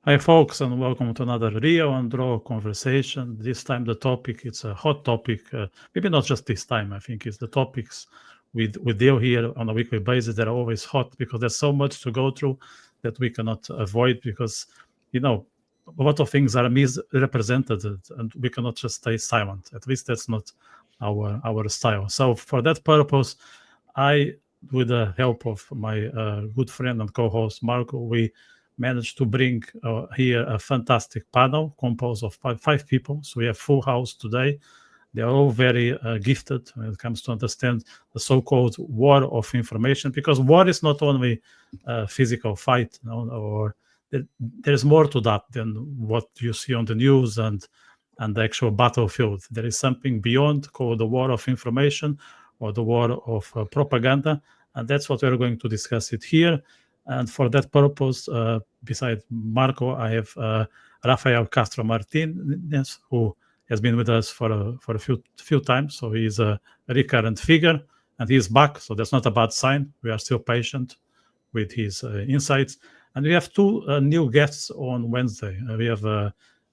Hi, folks, and welcome to another Rio and Draw conversation. This time, the topic it's a hot topic. Maybe not just this time. I think it's the topics we deal here on a weekly basis. They're always hot because there's so much to go through that we cannot avoid. Because you know a lot of things are misrepresented, and we cannot just stay silent. At least that's not our style. So for that purpose, I, with the help of my good friend and co-host Marco, we managed to bring here a fantastic panel composed of five people. So we have full house today. They are all very gifted when it comes to understand the so-called war of information, because war is not only a physical fight, or there's more to that than what you see on the news and the actual battlefield. There is something beyond called the war of information or the war of propaganda, and that's what we're going to discuss it here. And for that purpose, beside Marco, I have Rafael Castro Martinez, who has been with us for a few times. So he's a recurrent figure, and he's back. So that's not a bad sign. We are still patient with his insights. And we have two new guests on Wednesday. We have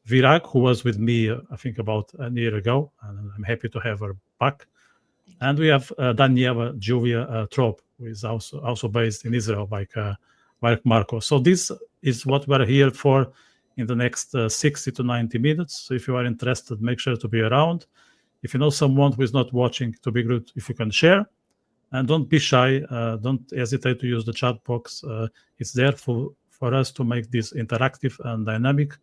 Virag, who was with me, I think, about a year ago, and I'm happy to have her back. And we have Daniela Julia Trop, who is also based in Israel, like Marco. So this is what we're here for in the next 60 to 90 minutes. So if you are interested, make sure to be around. If you know someone who is not watching, to be good if you can share. And don't be shy. Don't hesitate to use the chat box. It's there for us to make this interactive and dynamic.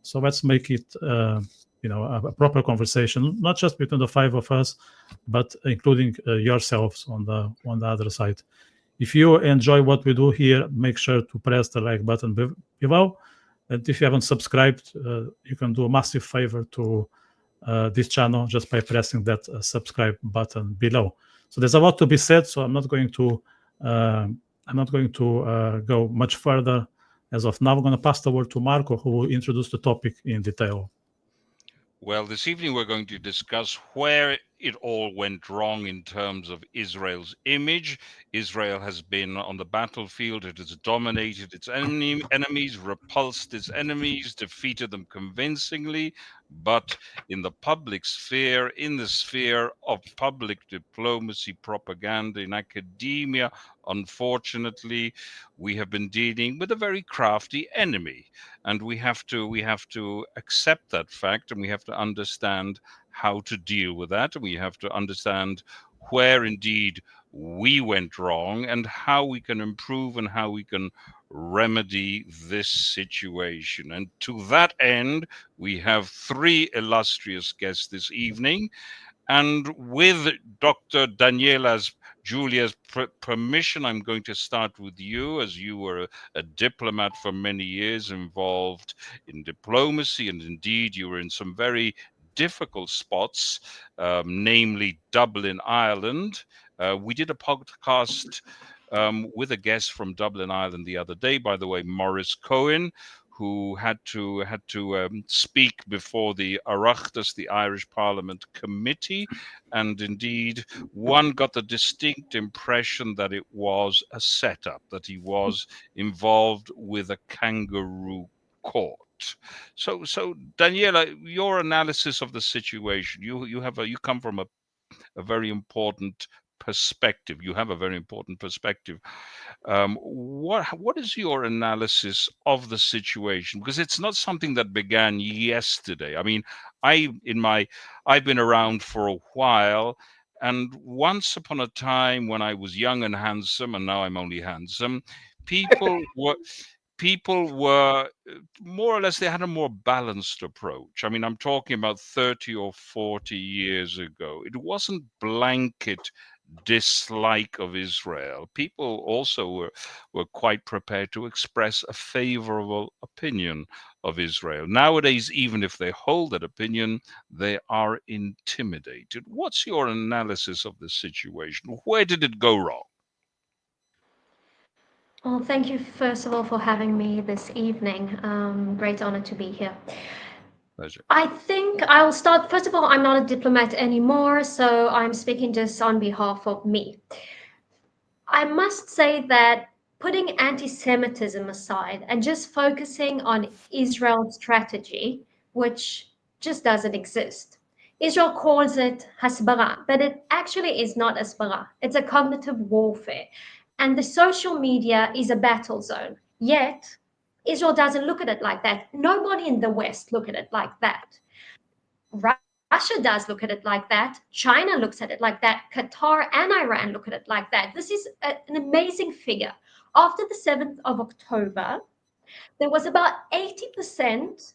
So let's make it a proper conversation, not just between the five of us, but including yourselves on the other side. If you enjoy what we do here, make sure to press the like button below. And if you haven't subscribed, you can do a massive favor to this channel just by pressing that subscribe button below. So there's a lot to be said, so I'm not going to go much further as of now. I'm going to pass the word to Marco, who will introduce the topic in detail. Well, this evening we're going to discuss where it all went wrong in terms of Israel's image. Israel has been on the battlefield, it has dominated its enemies, repulsed its enemies, defeated them convincingly. But in the public sphere, in the sphere of public diplomacy, propaganda, in academia, unfortunately, we have been dealing with a very crafty enemy, and we have to accept that fact, and we have to understand how to deal with that, and we have to understand where indeed we went wrong and how we can improve and how we can remedy this situation. And to that end, we have three illustrious guests this evening. And with Dr. Daniela's Julia's permission, I'm going to start with you, as you were a diplomat for many years, involved in diplomacy, and indeed you were in some very difficult spots, namely Dublin, Ireland. We did a podcast with a guest from Dublin, Ireland, the other day. By the way, Maurice Cohen, who had to speak before the Oireachtas, the Irish Parliament Committee, and indeed one got the distinct impression that it was a setup, that he was involved with a kangaroo court. So Daniela, your analysis of the situation. You come from a very important perspective. You have a very important perspective. What is your analysis of the situation? Because it's not something that began yesterday. I mean, I in my I've been around for a while, and once upon a time when I was young and handsome, and now I'm only handsome, people were more or less, they had a more balanced approach. I mean, I'm talking about 30 or 40 years ago. It wasn't blanket dislike of Israel. People also were quite prepared to express a favorable opinion of Israel. Nowadays, even if they hold that opinion, they are intimidated. What's your analysis of the situation? Where did it go wrong? Well, thank you first of all for having me this evening. Great honor to be here. Pleasure. I think I'll start. First of all, I'm not a diplomat anymore, so I'm speaking just on behalf of me. I must say that putting anti-Semitism aside and just focusing on Israel's strategy, which just doesn't exist. Israel calls it Hasbara, but it actually is not Hasbara. It's a cognitive warfare. And the social media is a battle zone. Yet, Israel doesn't look at it like that. Nobody in the West look at it like that. Russia does look at it like that. China looks at it like that. Qatar and Iran look at it like that. This is an amazing figure. After the 7th of October, there was about 80%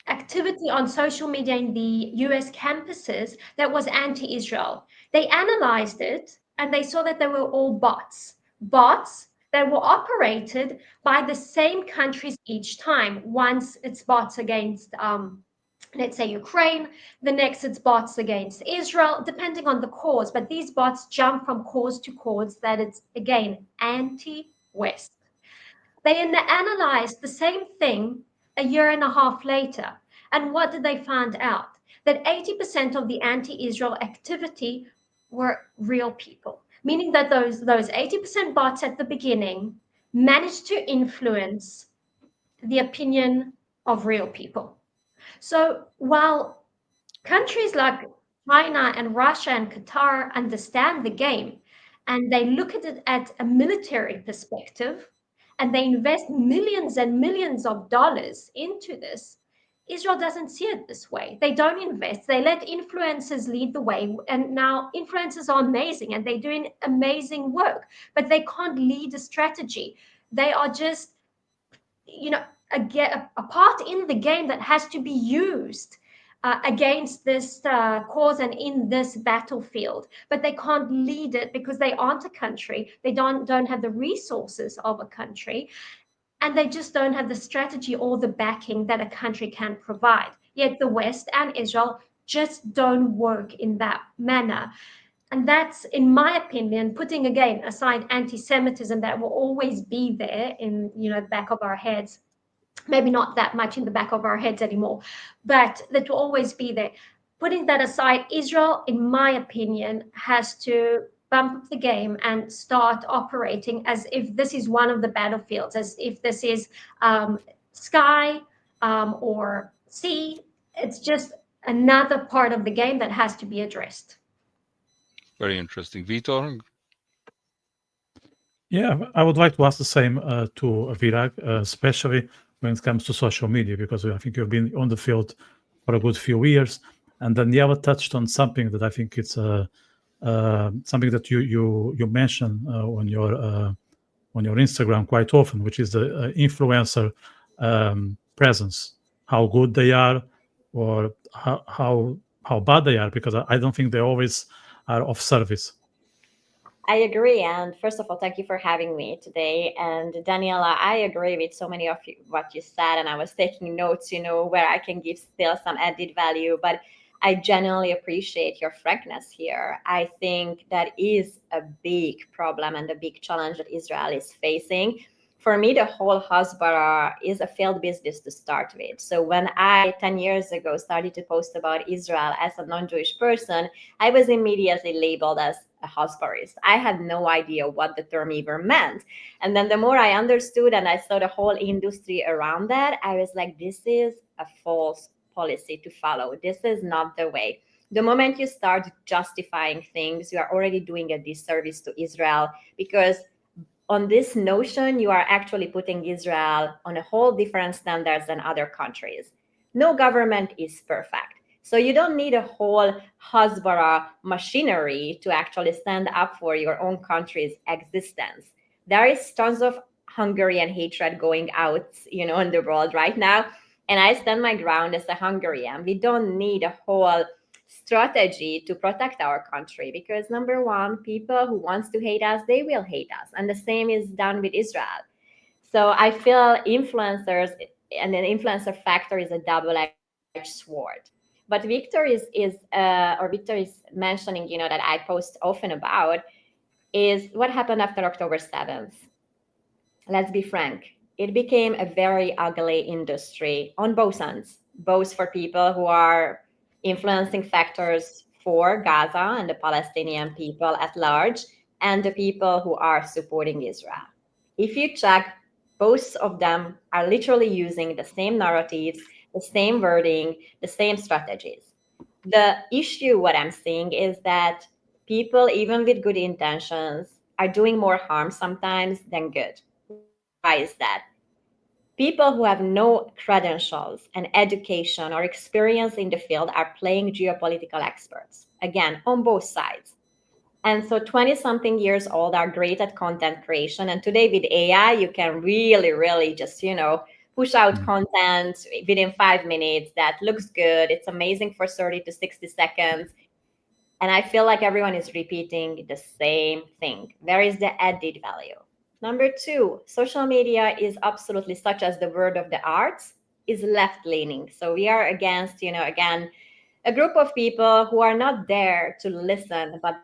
activity on social media in the US campuses that was anti Israel. They analyzed it and they saw that they were all bots. Bots that were operated by the same countries each time. Once it's bots against let's say Ukraine, the next it's bots against Israel, depending on the cause. But these bots jump from cause to cause that it's, again, anti-West. They analyzed the same thing a year and a half later. And what did they find out? That 80% of the anti-Israel activity were real people, meaning that those 80% bots at the beginning managed to influence the opinion of real people. So while countries like China and Russia and Qatar understand the game and they look at it at a military perspective and they invest millions and millions of dollars into this, Israel doesn't see it this way. They don't invest. They let influencers lead the way. And now influencers are amazing and they're doing amazing work, but they can't lead a strategy. They are just, a part in the game that has to be used against this cause and in this battlefield, but they can't lead it because they aren't a country. They don't have the resources of a country, and they just don't have the strategy or the backing that a country can provide. Yet the West and Israel just don't work in that manner. And that's, in my opinion, putting again aside anti-Semitism that will always be there in the back of our heads, maybe not that much in the back of our heads anymore, but that will always be there. Putting that aside, Israel, in my opinion, has to bump up the game and start operating as if this is one of the battlefields, as if this is sky or sea. It's just another part of the game that has to be addressed. Very interesting. Vitor? Yeah, I would like to ask the same to Virag, especially when it comes to social media, because I think you've been on the field for a good few years. And Daniela touched on something that I think it's something that you mention on your Instagram quite often, which is the influencer presence, how good they are, or how bad they are, because I don't think they always are of service. I agree. And first of all, thank you for having me today. And Daniela, I agree with so many of what you said. And I was taking notes, where I can give still some added value. But I genuinely appreciate your frankness here. I think that is a big problem and a big challenge that Israel is facing. For me, the whole Hasbara is a failed business to start with. So when I, 10 years ago, started to post about Israel as a non-Jewish person, I was immediately labeled as a Hasbarist. I had no idea what the term even meant. And then the more I understood and I saw the whole industry around that, I was like, this is a false policy to follow. This is not the way. The moment you start justifying things, you are already doing a disservice to Israel, because on this notion, you are actually putting Israel on a whole different standards than other countries. No government is perfect. So you don't need a whole Hasbara machinery to actually stand up for your own country's existence. There is tons of Hungarian hatred going out, in the world right now. And I stand my ground as a Hungarian. We don't need a whole strategy to protect our country, because number one, people who wants to hate us, they will hate us, and the same is done with Israel. So I feel influencers and an influencer factor is a double-edged sword. But Victor is mentioning, that I post often about, is what happened after October 7th. Let's be frank, it became a very ugly industry on both ends, both for people who are influencing factors for Gaza and the Palestinian people at large, and the people who are supporting Israel. If you check, both of them are literally using the same narratives, the same wording, the same strategies. The issue, what I'm seeing, is that people, even with good intentions, are doing more harm sometimes than good. Why is that? People who have no credentials and education or experience in the field are playing geopolitical experts, again, on both sides. And so 20 something years old are great at content creation. And today with AI, you can really, really just, push out Mm. content within 5 minutes that looks good. It's amazing for 30 to 60 seconds. And I feel like everyone is repeating the same thing. Where is the added value? Number two, social media is absolutely, such as the word of the arts, is left leaning. So we are against, again, a group of people who are not there to listen, but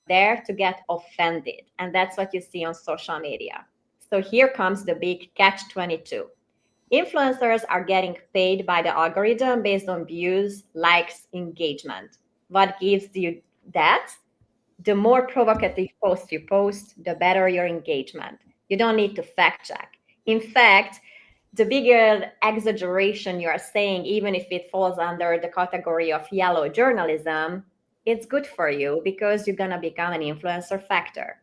there to get offended. And that's what you see on social media. So here comes the big catch 22. Influencers are getting paid by the algorithm based on views, likes, engagement. What gives you that? The more provocative posts you post, the better your engagement. You don't need to fact check. In fact, the bigger exaggeration you are saying, even if it falls under the category of yellow journalism, it's good for you because you're going to become an influencer factor.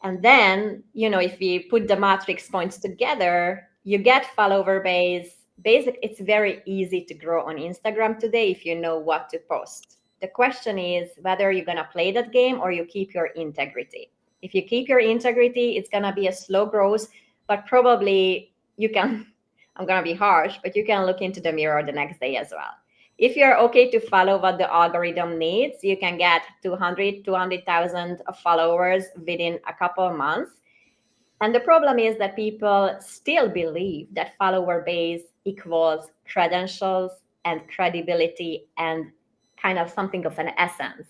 And then, if we put the matrix points together, you get follower base. Basic, it's very easy to grow on Instagram today if you know what to post. The question is whether you're going to play that game or you keep your integrity. If you keep your integrity, it's going to be a slow growth, but probably you can, I'm going to be harsh, but you can look into the mirror the next day as well. If you're okay to follow what the algorithm needs, you can get 200,000 followers within a couple of months. And the problem is that people still believe that follower base equals credentials and credibility and kind of something of an essence.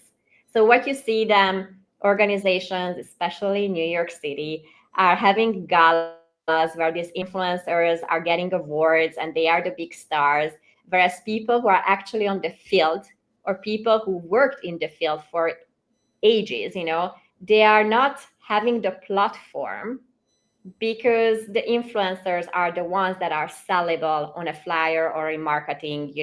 So what you see them, organizations, especially New York City, are having galas where these influencers are getting awards and they are the big stars, whereas people who are actually on the field or people who worked in the field for ages, they are not having the platform because the influencers are the ones that are sellable on a flyer or in marketing,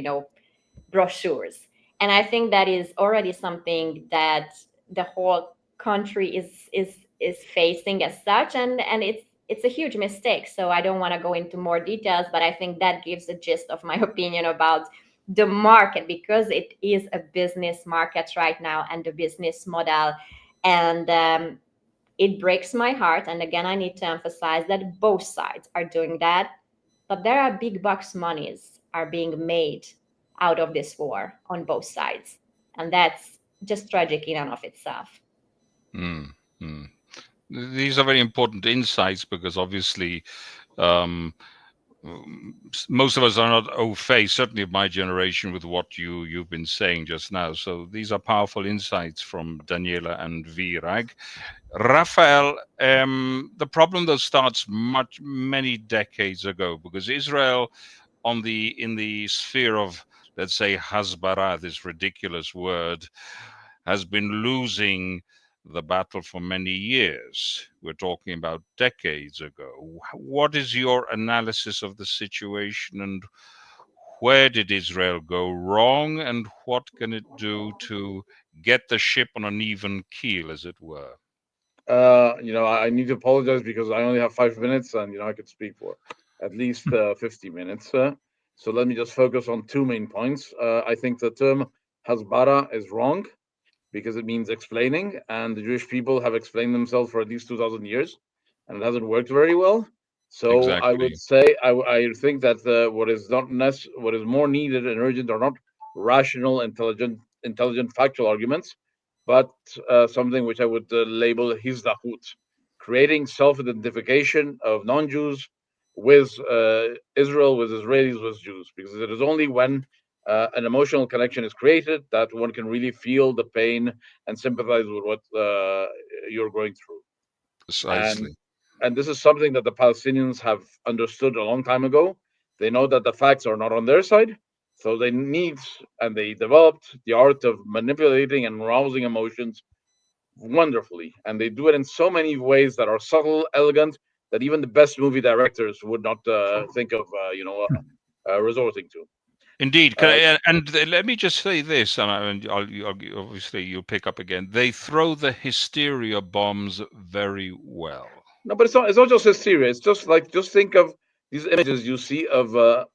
brochures. And I think that is already something that the whole country is facing as such, and it's a huge mistake. So I don't want to go into more details, but I think that gives a gist of my opinion about the market, because it is a business market right now and the business model. And it breaks my heart. And again, I need to emphasize that both sides are doing that, but there are big bucks monies are being made out of this war on both sides. And that's just tragic in and of itself. Mm, mm. These are very important insights because obviously um, most of us are not au fait, certainly of my generation, with what you've been saying just now. So these are powerful insights from Daniela and Virag. Raphael, the problem though starts many decades ago because Israel, in the sphere of, let's say, Hasbara, this ridiculous word, has been losing the battle for many years. We're talking about decades ago. What is your analysis of the situation, and where did Israel go wrong, and what can it do to get the ship on an even keel, as it were? I need to apologize because I only have 5 minutes, and I could speak for at least 50 minutes. So let me just focus on two main points. I think the term Hasbara is wrong because it means explaining, and the Jewish people have explained themselves for at least 2,000 years, and it hasn't worked very well. So I would Exactly. say I think that what is more needed and urgent are not rational, intelligent, factual arguments, but something which I would label hizdahut, creating self-identification of non-Jews with Israel, with Israelis, with Jews, because it is only when an emotional connection is created that one can really feel the pain and sympathize with what you're going through. And Precisely. and this is something that the Palestinians have understood a long time ago. They know that the facts are not on their side, so they developed the art of manipulating and arousing emotions wonderfully, and they do it in so many ways that are subtle, elegant, that even the best movie directors would not think of, resorting to. Indeed. Let me just say this, and obviously you'll pick up again. They throw the hysteria bombs very well. No, but it's not just hysteria. It's just think of these images you see of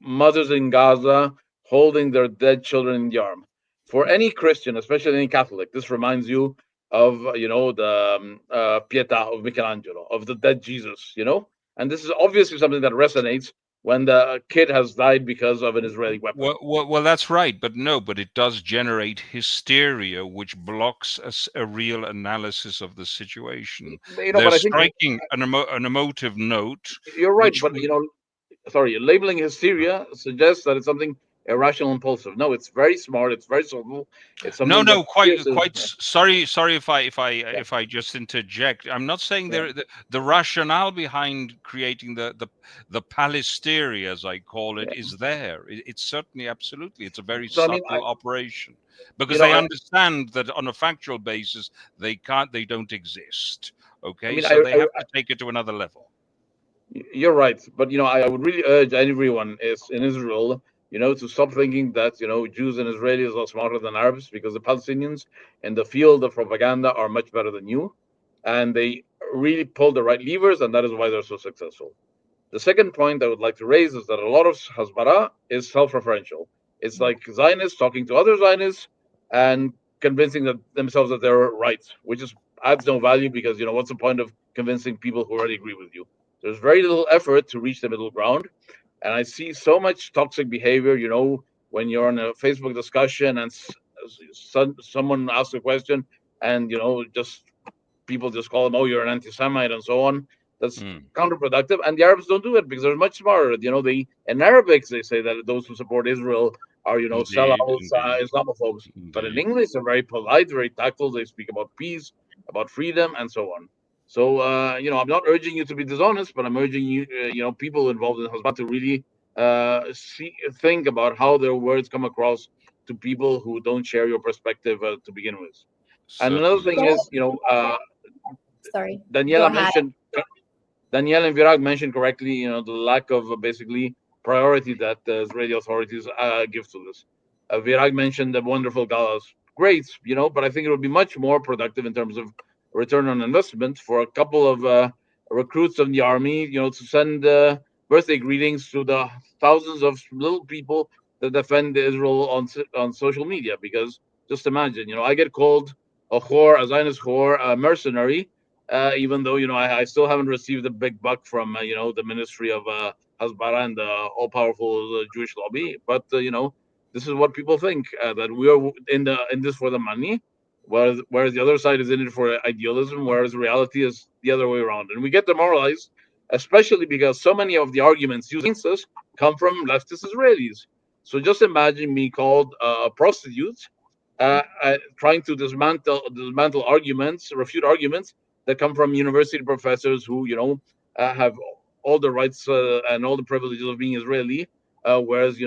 mothers in Gaza holding their dead children in the arm. For any Christian, especially any Catholic, this reminds you of the Pietà of Michelangelo, of the dead Jesus. And this is obviously something that resonates when the kid has died because of an Israeli weapon. Well, that's right, but it does generate hysteria, which blocks a real analysis of the situation. They're but I think striking an emotive note. You're right, but labeling hysteria suggests that it's something irrational, impulsive. No, it's very smart. It's very subtle. It's something No, quite. Yeah. Sorry if I just interject. I'm not saying the rationale behind creating the Palestine, as I call it, is there. It's certainly, absolutely. It's a very subtle operation, because they understand that on a factual basis they don't exist. Okay, so they have to take it to another level. You're right, but I would really urge everyone in Israel, to stop thinking that Jews and Israelis are smarter than Arabs, because the Palestinians in the field of propaganda are much better than you, and they really pull the right levers, and that is why they're so successful. The second point I would like to raise is that a lot of Hasbara is self-referential. It's like Zionists talking to other Zionists and convincing themselves that they're right, which adds no value, because what's the point of convincing people who already agree with you? There's very little effort to reach the middle ground. And I see so much toxic behavior, when you're in a Facebook discussion and someone asks a question, and, just people just call them, oh, you're an anti-Semite, and so on. That's counterproductive. And the Arabs don't do it because they're much smarter. In Arabic, they say that those who support Israel are, sellouts, Islamophobes. But in English, they're very polite, very tactful. They speak about peace, about freedom, and so on. So, I'm not urging you to be dishonest, but I'm urging you, people involved in Hasbara to really think about how their words come across to people who don't share your perspective to begin with. And another thing is, Sorry. Daniela and Virag mentioned correctly, the lack of basically priority that the Israeli authorities give to this. Virag mentioned the wonderful galas. Great, but I think it would be much more productive in terms of return on investment for a couple of recruits of the army, to send birthday greetings to the thousands of little people that defend Israel on social media. Because just imagine, I get called a whore, a Zionist whore, a mercenary, even though I still haven't received a big buck from the Ministry of Hasbara and the all-powerful Jewish lobby. But this is what people think, that we are in this for the money, whereas the other side is in it for idealism, whereas reality is the other way around. And we get demoralized, especially because so many of the arguments used against us come from leftist Israelis. So just imagine me called a prostitute, trying to dismantle arguments, refute arguments that come from university professors who, have all the rights and all the privileges of being Israeli. Whereas,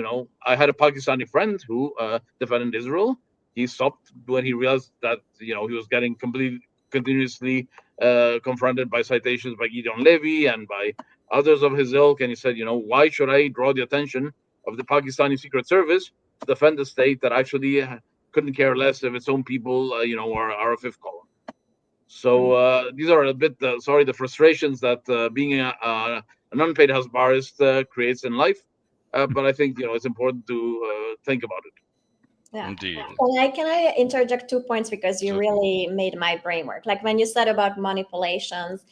I had a Pakistani friend who defended Israel. He stopped when he realized that, he was getting continuously confronted by citations by Gideon Levy and by others of his ilk. And he said, why should I draw the attention of the Pakistani Secret Service to defend a state that actually couldn't care less if its own people, are a fifth column? So these are a bit, the frustrations that being an unpaid Hasbarist creates in life. But I think, it's important to think about it. Yeah. Indeed. Can I interject 2 points, because you really made my brain work? Like when you said about manipulations,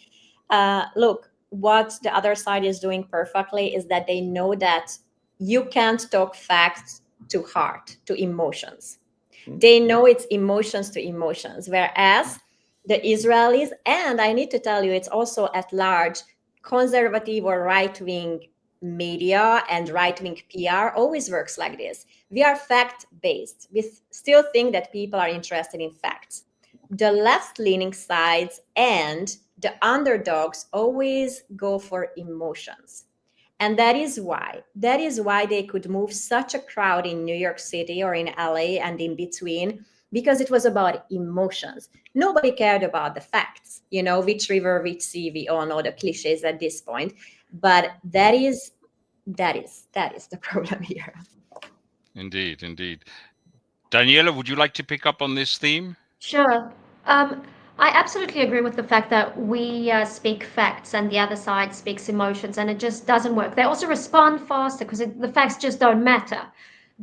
look, what the other side is doing perfectly is that they know that you can't talk facts to heart, to emotions. They know it's emotions to emotions, whereas the Israelis, and I need to tell you, it's also at large conservative or right-wing media and right-wing PR always works like this. We are fact-based. We still think that people are interested in facts. The left-leaning sides and the underdogs always go for emotions. And that is why they could move such a crowd in New York City or in LA and in between because it was about emotions. Nobody cared about the facts, which river, which sea, we all know the cliches at this point. But that is the problem here. Indeed, indeed. Daniela, would you like to pick up on this theme? Sure. I absolutely agree with the fact that we speak facts and the other side speaks emotions, and it just doesn't work. They also respond faster because the facts just don't matter.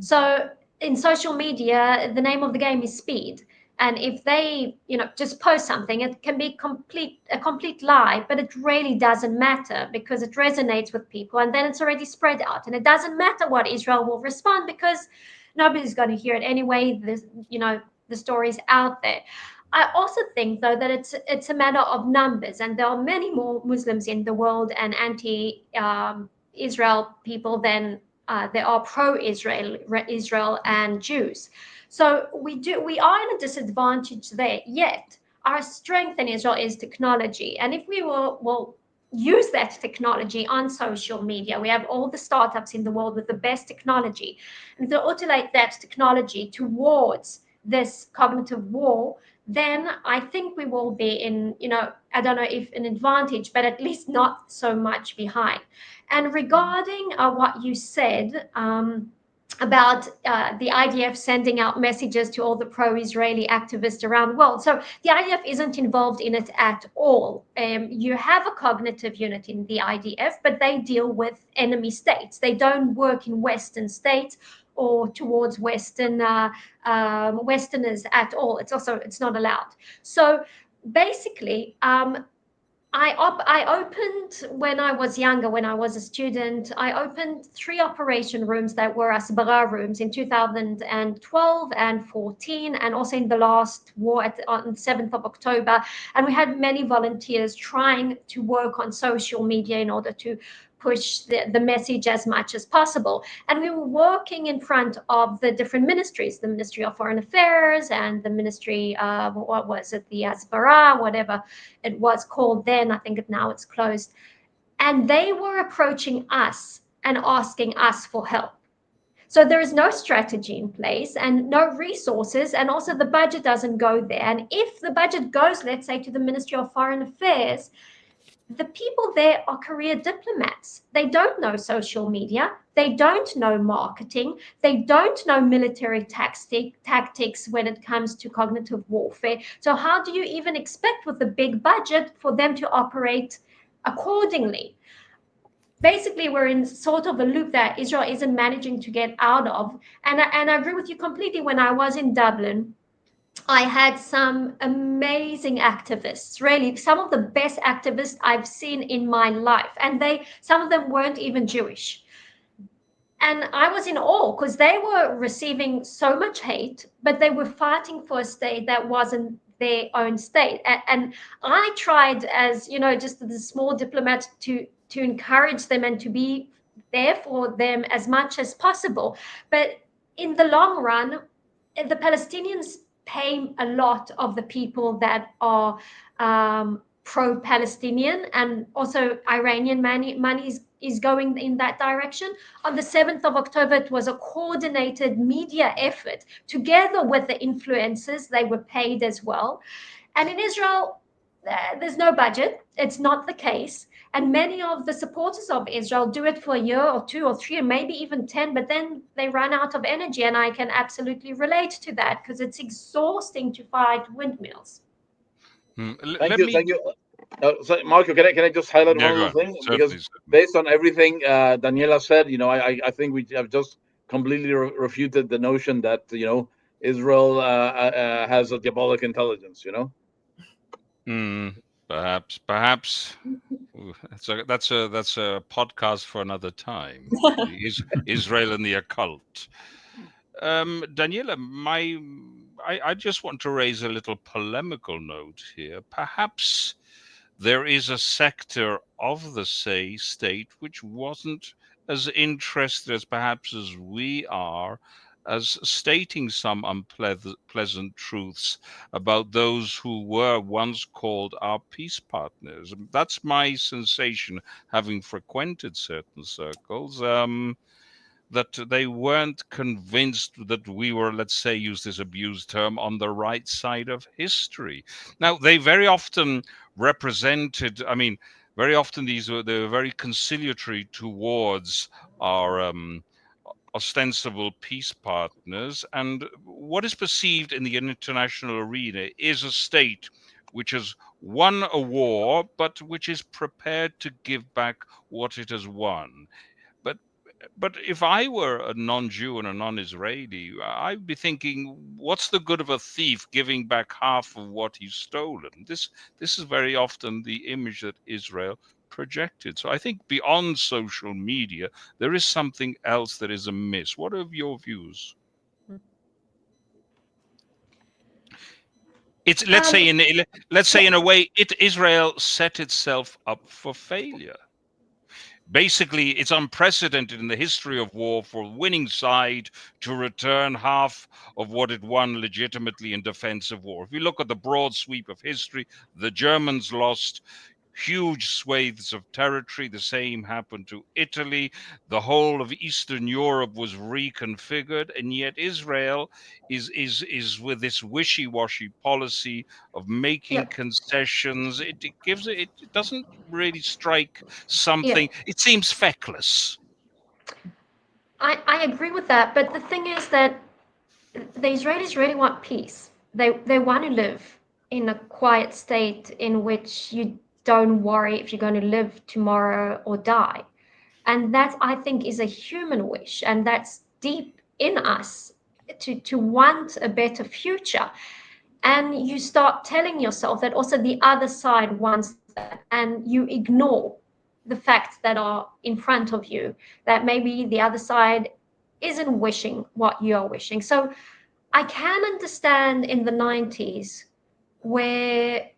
So in social media, the name of the game is speed. And if they, just post something, it can be a complete lie, but it really doesn't matter because it resonates with people, and then it's already spread out. And it doesn't matter what Israel will respond because nobody's going to hear it anyway. The story's out there. I also think, though, that it's a matter of numbers, and there are many more Muslims in the world and anti-Israel people than there are Israel and Jews. So we are in a disadvantage there. Yet our strength in Israel is technology, and if we will use that technology on social media, we have all the startups in the world with the best technology, and to utilizate that technology towards this cognitive war, then I think we will be in, I don't know if an advantage, but at least not so much behind. And regarding what you said about the IDF sending out messages to all the pro-Israeli activists around the world. So the IDF isn't involved in it at all. You have a cognitive unit in the IDF, but they deal with enemy states. They don't work in Western states or towards Westerners at all. It's not allowed. So basically, I opened when I was younger, when I was a student, I opened 3 operation rooms that were Hasbara rooms in 2012 and 14, and also in the last war on 7th of October. And we had many volunteers trying to work on social media in order to push the message as much as possible. And we were working in front of the different ministries, the Ministry of Foreign Affairs and the Ministry of, what was it, the Hasbara, whatever it was called then. I think now it's closed. And they were approaching us and asking us for help. So there is no strategy in place and no resources, and also the budget doesn't go there. And if the budget goes, let's say, to the Ministry of Foreign Affairs, the people there are career diplomats. They don't know social media. They don't know marketing. They don't know military tactics when it comes to cognitive warfare. So how do you even expect with a big budget for them to operate accordingly? Basically, we're in sort of a loop that Israel isn't managing to get out of. And I agree with you completely. When I was in Dublin, I had some amazing activists, really some of the best activists I've seen in my life. And some of them weren't even Jewish. And I was in awe because they were receiving so much hate, but they were fighting for a state that wasn't their own state. And I tried, as just the small diplomat, to encourage them and to be there for them as much as possible. But in the long run, the Palestinians pay a lot of the people that are pro-Palestinian, and also Iranian money is going in that direction. On the 7th of October, it was a coordinated media effort together with the influencers. They were paid as well. And in Israel, there's no budget. It's not the case. And many of the supporters of Israel do it for a year or 2 or 3 or maybe even 10, but then they run out of energy. And I can absolutely relate to that because it's exhausting to fight windmills. Thank you. So Marco, can I just highlight one little thing? Because based on everything Daniela said, I think we have just completely refuted the notion that Israel has a diabolic intelligence. Perhaps. That's a podcast for another time. Israel and the occult. Daniela, I just want to raise a little polemical note here. Perhaps there is a sector of the state which wasn't as interested as perhaps as we are, as stating some unpleasant truths about those who were once called our peace partners. That's my sensation, having frequented certain circles. that they weren't convinced that we were, let's say, use this abused term, on the right side of history. Now, they very often represented, I mean, very often they were very conciliatory towards our ostensible peace partners. And what is perceived in the international arena is a state which has won a war, but which is prepared to give back what it has won. But if I were a non-Jew and a non-Israeli, I'd be thinking, what's the good of a thief giving back half of what he's stolen? This is very often the image that Israel projected. So I think beyond social media, there is something else that is amiss. What are your views? It's let's say in a way, Israel set itself up for failure. Basically, it's unprecedented in the history of war for the winning side to return half of what it won legitimately in defense of war. If you look at the broad sweep of history, the Germans lost huge swathes of territory. The same happened to Italy. The whole of Eastern Europe was reconfigured, and yet Israel is with this wishy-washy policy of making concessions. It doesn't really strike something. It seems feckless. I agree with that, but the thing is that the Israelis really want peace. They want to live in a quiet state in which you don't worry if you're going to live tomorrow or die. And that, I think, is a human wish, and that's deep in us to want a better future. And you start telling yourself that also the other side wants that, and you ignore the facts that are in front of you, that maybe the other side isn't wishing what you're wishing. So I can understand in the 90s where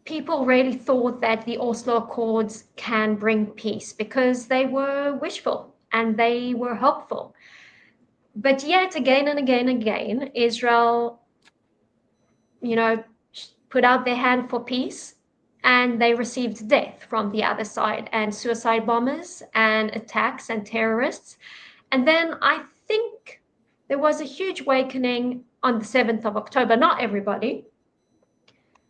people really thought that the Oslo Accords can bring peace because they were wishful and they were hopeful. But yet again and again and again, Israel, put out their hand for peace, and they received death from the other side, and suicide bombers and attacks and terrorists. And then I think there was a huge awakening on the 7th of October. Not everybody,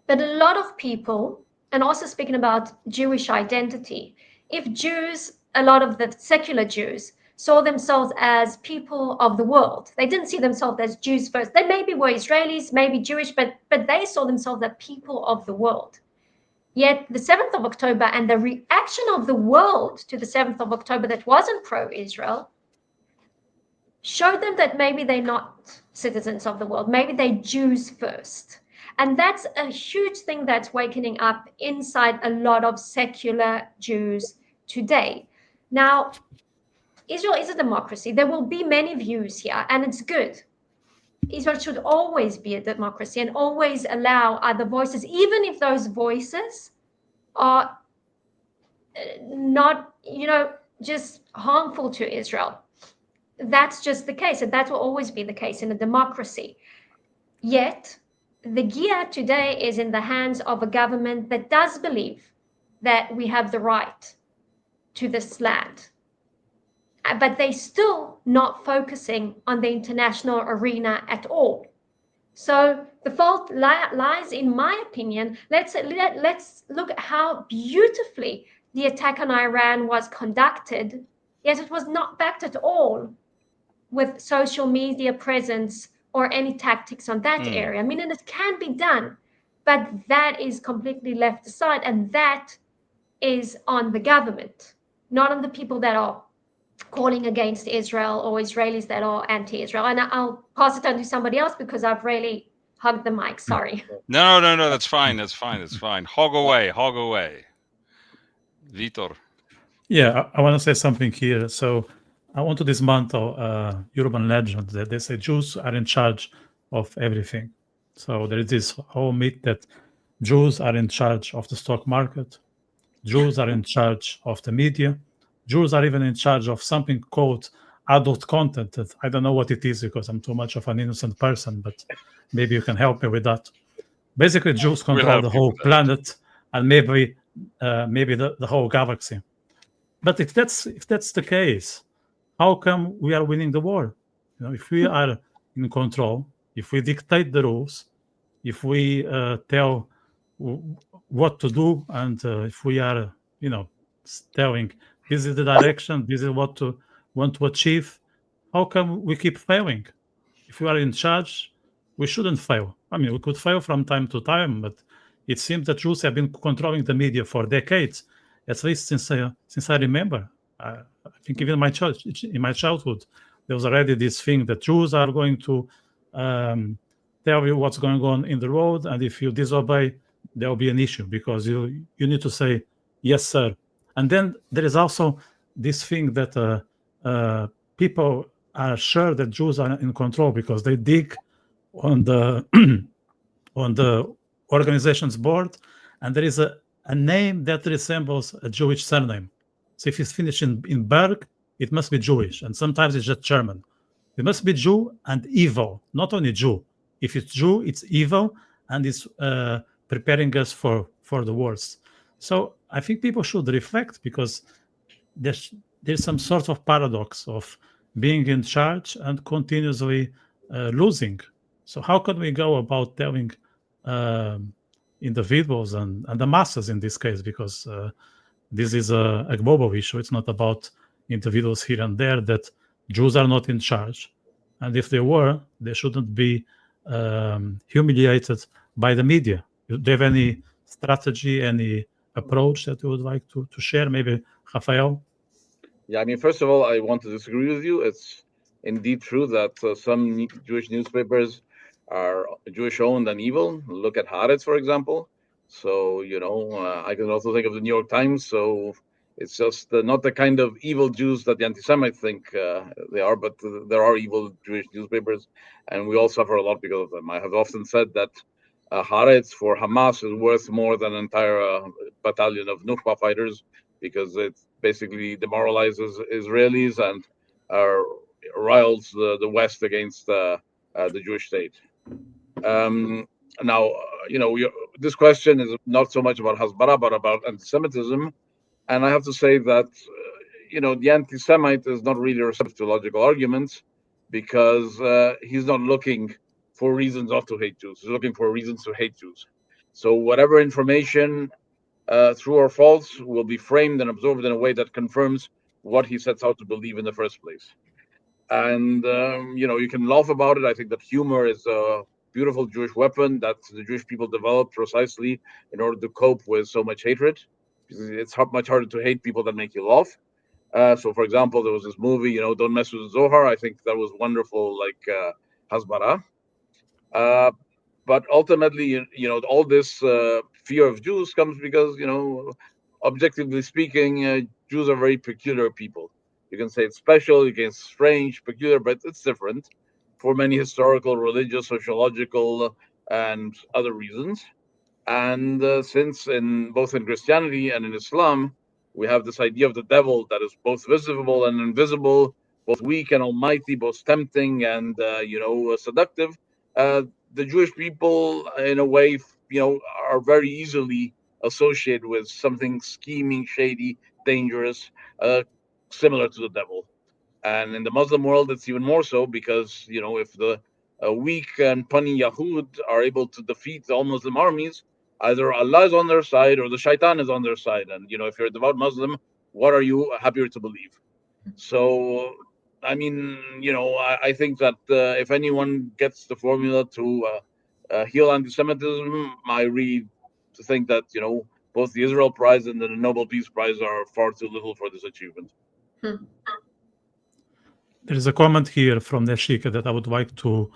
but a lot of people, and also speaking about Jewish identity, if Jews, a lot of the secular Jews, saw themselves as people of the world. They didn't see themselves as Jews first. They maybe were Israelis, maybe Jewish, but they saw themselves as people of the world. Yet the 7th of October and the reaction of the world to the 7th of October that wasn't pro-Israel showed them that maybe they're not citizens of the world. Maybe they're Jews first. And that's a huge thing that's waking up inside a lot of secular Jews today. Now, Israel is a democracy. There will be many views here, and it's good. Israel should always be a democracy and always allow other voices, even if those voices are not, just harmful to Israel. That's just the case, and that will always be the case in a democracy. Yet, the gear today is in the hands of a government that does believe that we have the right to this land. But they're still not focusing on the international arena at all. So the fault lies, in my opinion, let's look at how beautifully the attack on Iran was conducted, yet it was not backed at all with social media presence or any tactics on that area. I mean, and it can be done, but that is completely left aside, and that is on the government, not on the people that are calling against Israel or Israelis that are anti-Israel. And I'll pass it on to somebody else because I've really hugged the mic. Sorry. No, that's fine. That's fine. Hog away. Vitor. Yeah, I want to say something here. So I want to dismantle urban legend that they say Jews are in charge of everything. So there is this whole myth that Jews are in charge of the stock market. Jews are in charge of the media. Jews are even in charge of something called adult content that I don't know what it is because I'm too much of an innocent person, but maybe you can help me with that. Basically, Jews control the whole planet and maybe the whole galaxy. But if that's the case, how come we are winning the war? If we are in control, if we dictate the rules, if we tell what to do, and if we are, telling this is the direction, this is what to want to achieve, how come we keep failing? If we are in charge, we shouldn't fail. I mean, we could fail from time to time, but it seems that Jews have been controlling the media for decades, at least since I remember. I think even in my childhood, there was already this thing that Jews are going to tell you what's going on in the road, and if you disobey, there will be an issue because you need to say yes, sir. And then there is also this thing that people are sure that Jews are in control because they dig on the on the organization's board, and there is a name that resembles a Jewish surname. So if it's finished in Berg, it must be Jewish, and sometimes it's just German. It must be Jew and evil, not only Jew. If it's Jew, it's evil, and it's preparing us for the worst. So I think people should reflect because there's some sort of paradox of being in charge and continuously losing. So how can we go about telling individuals and the masses in this case, because this is a global issue. It's not about individuals here and there, that Jews are not in charge. And if they were, they shouldn't be humiliated by the media. Do you have any strategy, any approach that you would like to share? Maybe Rafael? Yeah, I mean, first of all, I want to disagree with you. It's indeed true that some Jewish newspapers are Jewish-owned and evil. Look at Haaretz, for example. So, I can also think of the New York Times. So it's just not the kind of evil Jews that the anti-Semites think they are, but there are evil Jewish newspapers, and we all suffer a lot because of them. I have often said that Haaretz for Hamas is worth more than an entire battalion of Nukba fighters because it basically demoralizes Israelis and riles the West against the Jewish state. Now, this question is not so much about Hasbara, but about anti-Semitism. And I have to say that, the anti-Semite is not really receptive to logical arguments because he's not looking for reasons not to hate Jews. He's looking for reasons to hate Jews. So whatever information, true or false, will be framed and absorbed in a way that confirms what he sets out to believe in the first place. And, you can laugh about it. I think that humor is a beautiful Jewish weapon that the Jewish people developed precisely in order to cope with so much hatred. It's much harder to hate people that make you laugh. So, for example, there was this movie, Don't Mess with Zohar. I think that was wonderful, like Hasbara. But ultimately, all this fear of Jews comes because, objectively speaking, Jews are very peculiar people. You can say it's special, you can say strange, peculiar, but it's different for many historical, religious, sociological, and other reasons. And since both in Christianity and in Islam, we have this idea of the devil that is both visible and invisible, both weak and almighty, both tempting and seductive. The Jewish people, in a way, are very easily associated with something scheming, shady, dangerous, similar to the devil. And in the Muslim world, it's even more so because, if the weak and punny Yahud are able to defeat all Muslim armies, either Allah is on their side or the shaitan is on their side. And, if you're a devout Muslim, what are you happier to believe? So, I mean, I think that if anyone gets the formula to heal anti-Semitism, I really think that, both the Israel Prize and the Nobel Peace Prize are far too little for this achievement. There is a comment here from Neshika that I would like to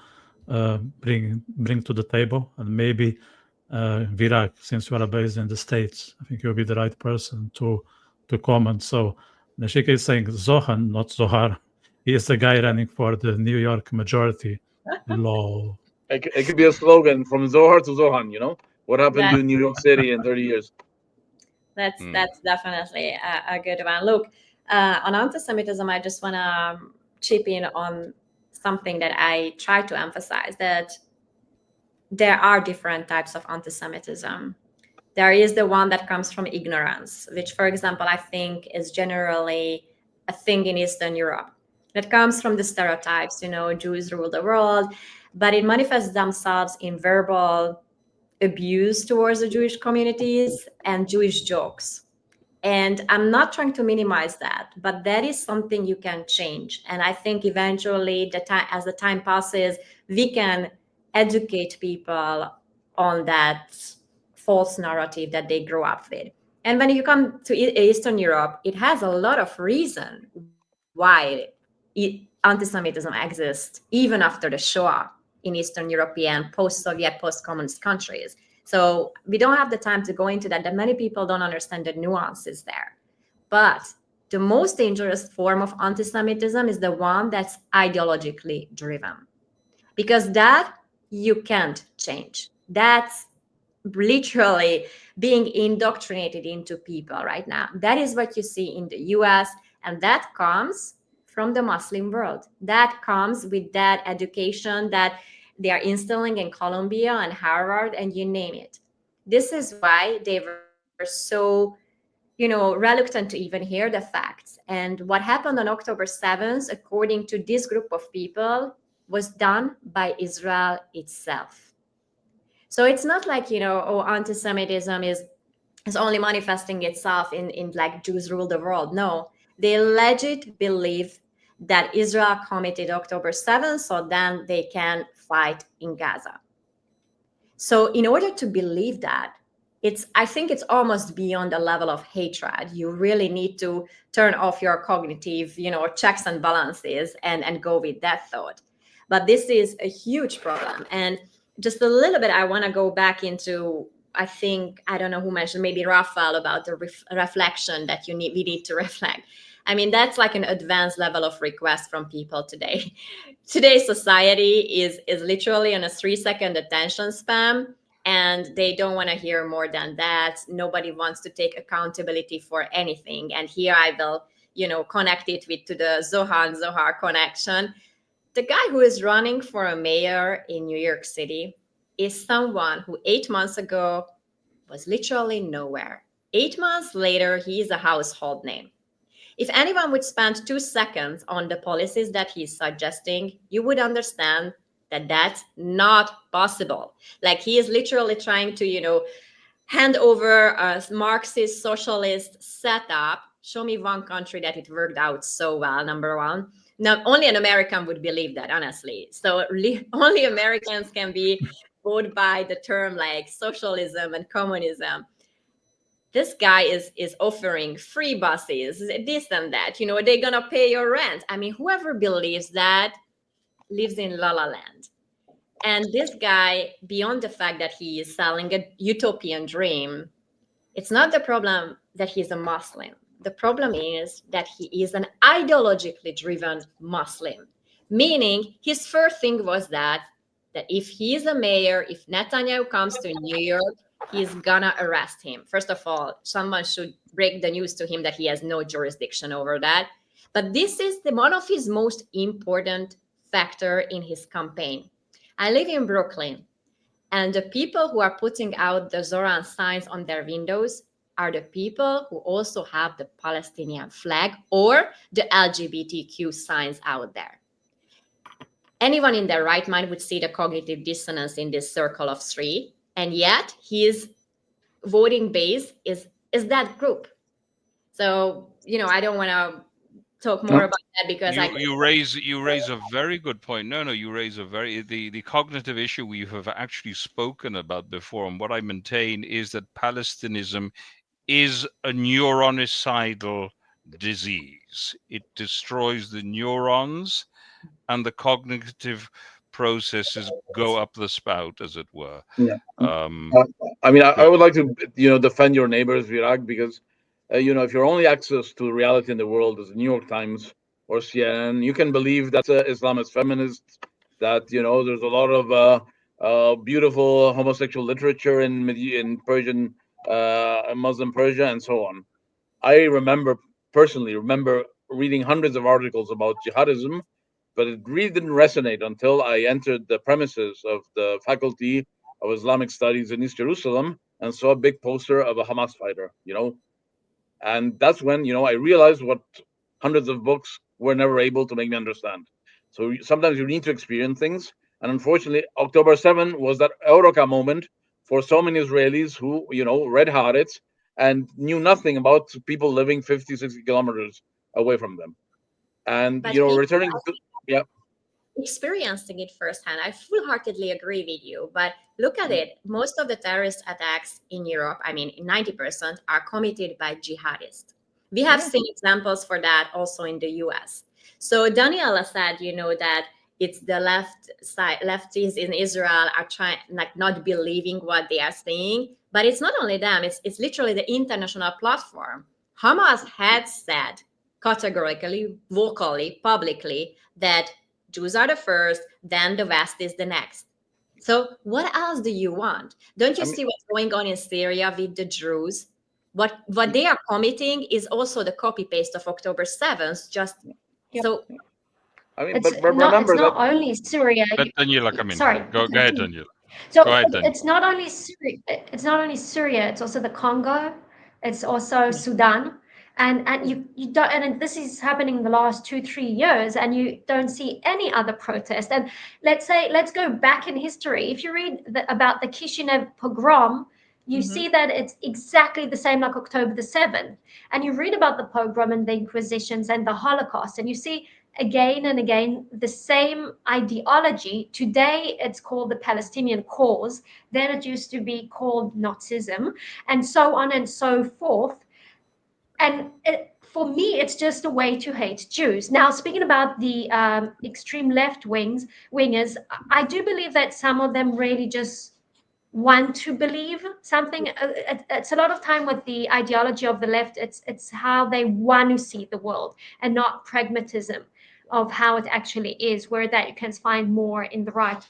bring to the table, and maybe Virak, since you are based in the States, I think you'll be the right person to comment. So Neshika is saying Zohan, not Zohar. He is the guy running for the New York majority. Lol. It could be a slogan from Zohar to Zohan. What happened to New York City in 30 years? That's definitely a good one. Look, on anti-Semitism, I just want to chip in on something that I try to emphasize, that there are different types of anti-Semitism. There is the one that comes from ignorance, which, for example, I think is generally a thing in Eastern Europe. That comes from the stereotypes, Jews rule the world, but it manifests themselves in verbal abuse towards the Jewish communities and Jewish jokes. And I'm not trying to minimize that, but that is something you can change. And I think eventually, as the time passes, we can educate people on that false narrative that they grow up with. And when you come to Eastern Europe, it has a lot of reason why anti-Semitism exists even after the Shoah in Eastern European, post-Soviet, post-communist countries. So we don't have the time to go into that many people don't understand the nuances there. But the most dangerous form of anti-Semitism is the one that's ideologically driven, because that you can't change. That's literally being indoctrinated into people right now. That is what you see in the US, and that comes from the Muslim world. That comes with that education that they are instilling in Columbia and Harvard and you name it. This is why they were so, reluctant to even hear the facts. And what happened on October 7th, according to this group of people, was done by Israel itself. So it's not like, anti-Semitism is only manifesting itself in like Jews rule the world. No, they legit believe that Israel committed October 7th, so then they can fight in Gaza. So in order to believe that, I think it's almost beyond the level of hatred. You really need to turn off your cognitive, checks and balances and go with that thought. But this is a huge problem. And just a little bit, I want to go back into, I don't know who mentioned, maybe Raphael, about the reflection that we need to reflect. I mean, that's like an advanced level of request from people today. Today's society is literally on a 3-second attention span, and they don't want to hear more than that. Nobody wants to take accountability for anything. And here I will, connect it to the Zohar connection. The guy who is running for a mayor in New York City is someone who 8 months ago was literally nowhere. 8 months later, he is a household name. If anyone would spend 2 seconds on the policies that he's suggesting, you would understand that that's not possible. Like, he is literally trying to, hand over a Marxist socialist setup. Show me one country that it worked out so well, number one. Now, only an American would believe that, honestly. So only Americans can be fooled by the term like socialism and communism. This guy is offering free buses, this and that. They're going to pay your rent. I mean, whoever believes that lives in La La Land. And this guy, beyond the fact that he is selling a utopian dream, it's not the problem that he's a Muslim. The problem is that he is an ideologically driven Muslim, meaning his first thing was that if he is a mayor, if Netanyahu comes to New York, he's gonna arrest him. First of all, someone should break the news to him that he has no jurisdiction over that. But this is one of his most important factor in his campaign. I live in Brooklyn, and the people who are putting out the Zoran signs on their windows are the people who also have the Palestinian flag or the LGBTQ signs out there. Anyone in their right mind would see the cognitive dissonance in this circle of three, and yet his voting base is that group. So, I don't want to talk more about that because you raise a very good point. No, you raise the cognitive issue we have actually spoken about before, and what I maintain is that Palestinism is a neuronicidal disease. It destroys the neurons, and the cognitive processes go up the spout, as it were. Yeah. I mean, I would like to, defend your neighbors, Virag, because, if your only access to reality in the world is the New York Times or CNN, you can believe that Islam is feminist, that, there's a lot of beautiful homosexual literature in Persian, Muslim Persia, and so on. I personally remember reading hundreds of articles about jihadism, but it really didn't resonate until I entered the premises of the Faculty of Islamic Studies in East Jerusalem and saw a big poster of a Hamas fighter, and that's when, I realized what hundreds of books were never able to make me understand. So sometimes you need to experience things. And unfortunately, October 7 was that Eureka moment for so many Israelis who, red hearted and knew nothing about people living 50, 60 kilometers away from them. And, But returning to, yeah. experiencing it firsthand, I full-heartedly agree with you. But look at it. Most of the terrorist attacks in Europe, I mean, 90% are committed by jihadists. We have seen examples for that also in the US. So Daniela said, that it's the left side, lefties in Israel are trying, like, not believing what they are saying. But it's not only them, it's literally the international platform. Hamas had said categorically, vocally, publicly, that Jews are the first, then the West is the next. So what else do you want? Don't you see what's going on in Syria with the Druze? What they are committing is also the copy paste of October 7th. So It's but remember not that. only Syria. Let Daniela come in. Sorry. Go ahead, Daniela. So Go ahead, Daniela. it's not only Syria. It's not only Syria. It's also the Congo. It's also Sudan. And you don't, and this is happening in the last 2-3 years, and you don't see any other protest. And let's go back in history. If you read about the Kishinev pogrom, you see that it's exactly the same like October the 7th. And you read about the pogrom and the Inquisitions and the Holocaust, and you see again and again the same ideology. Today it's called the Palestinian cause, then it used to be called Nazism, and so on and so forth. And for me, it's just a way to hate Jews. Now, speaking about the extreme left wingers, I do believe that some of them really just want to believe something. It's a lot of time with the ideology of the left. It's how they want to see the world and not pragmatism of how it actually is, where that you can find more in the right.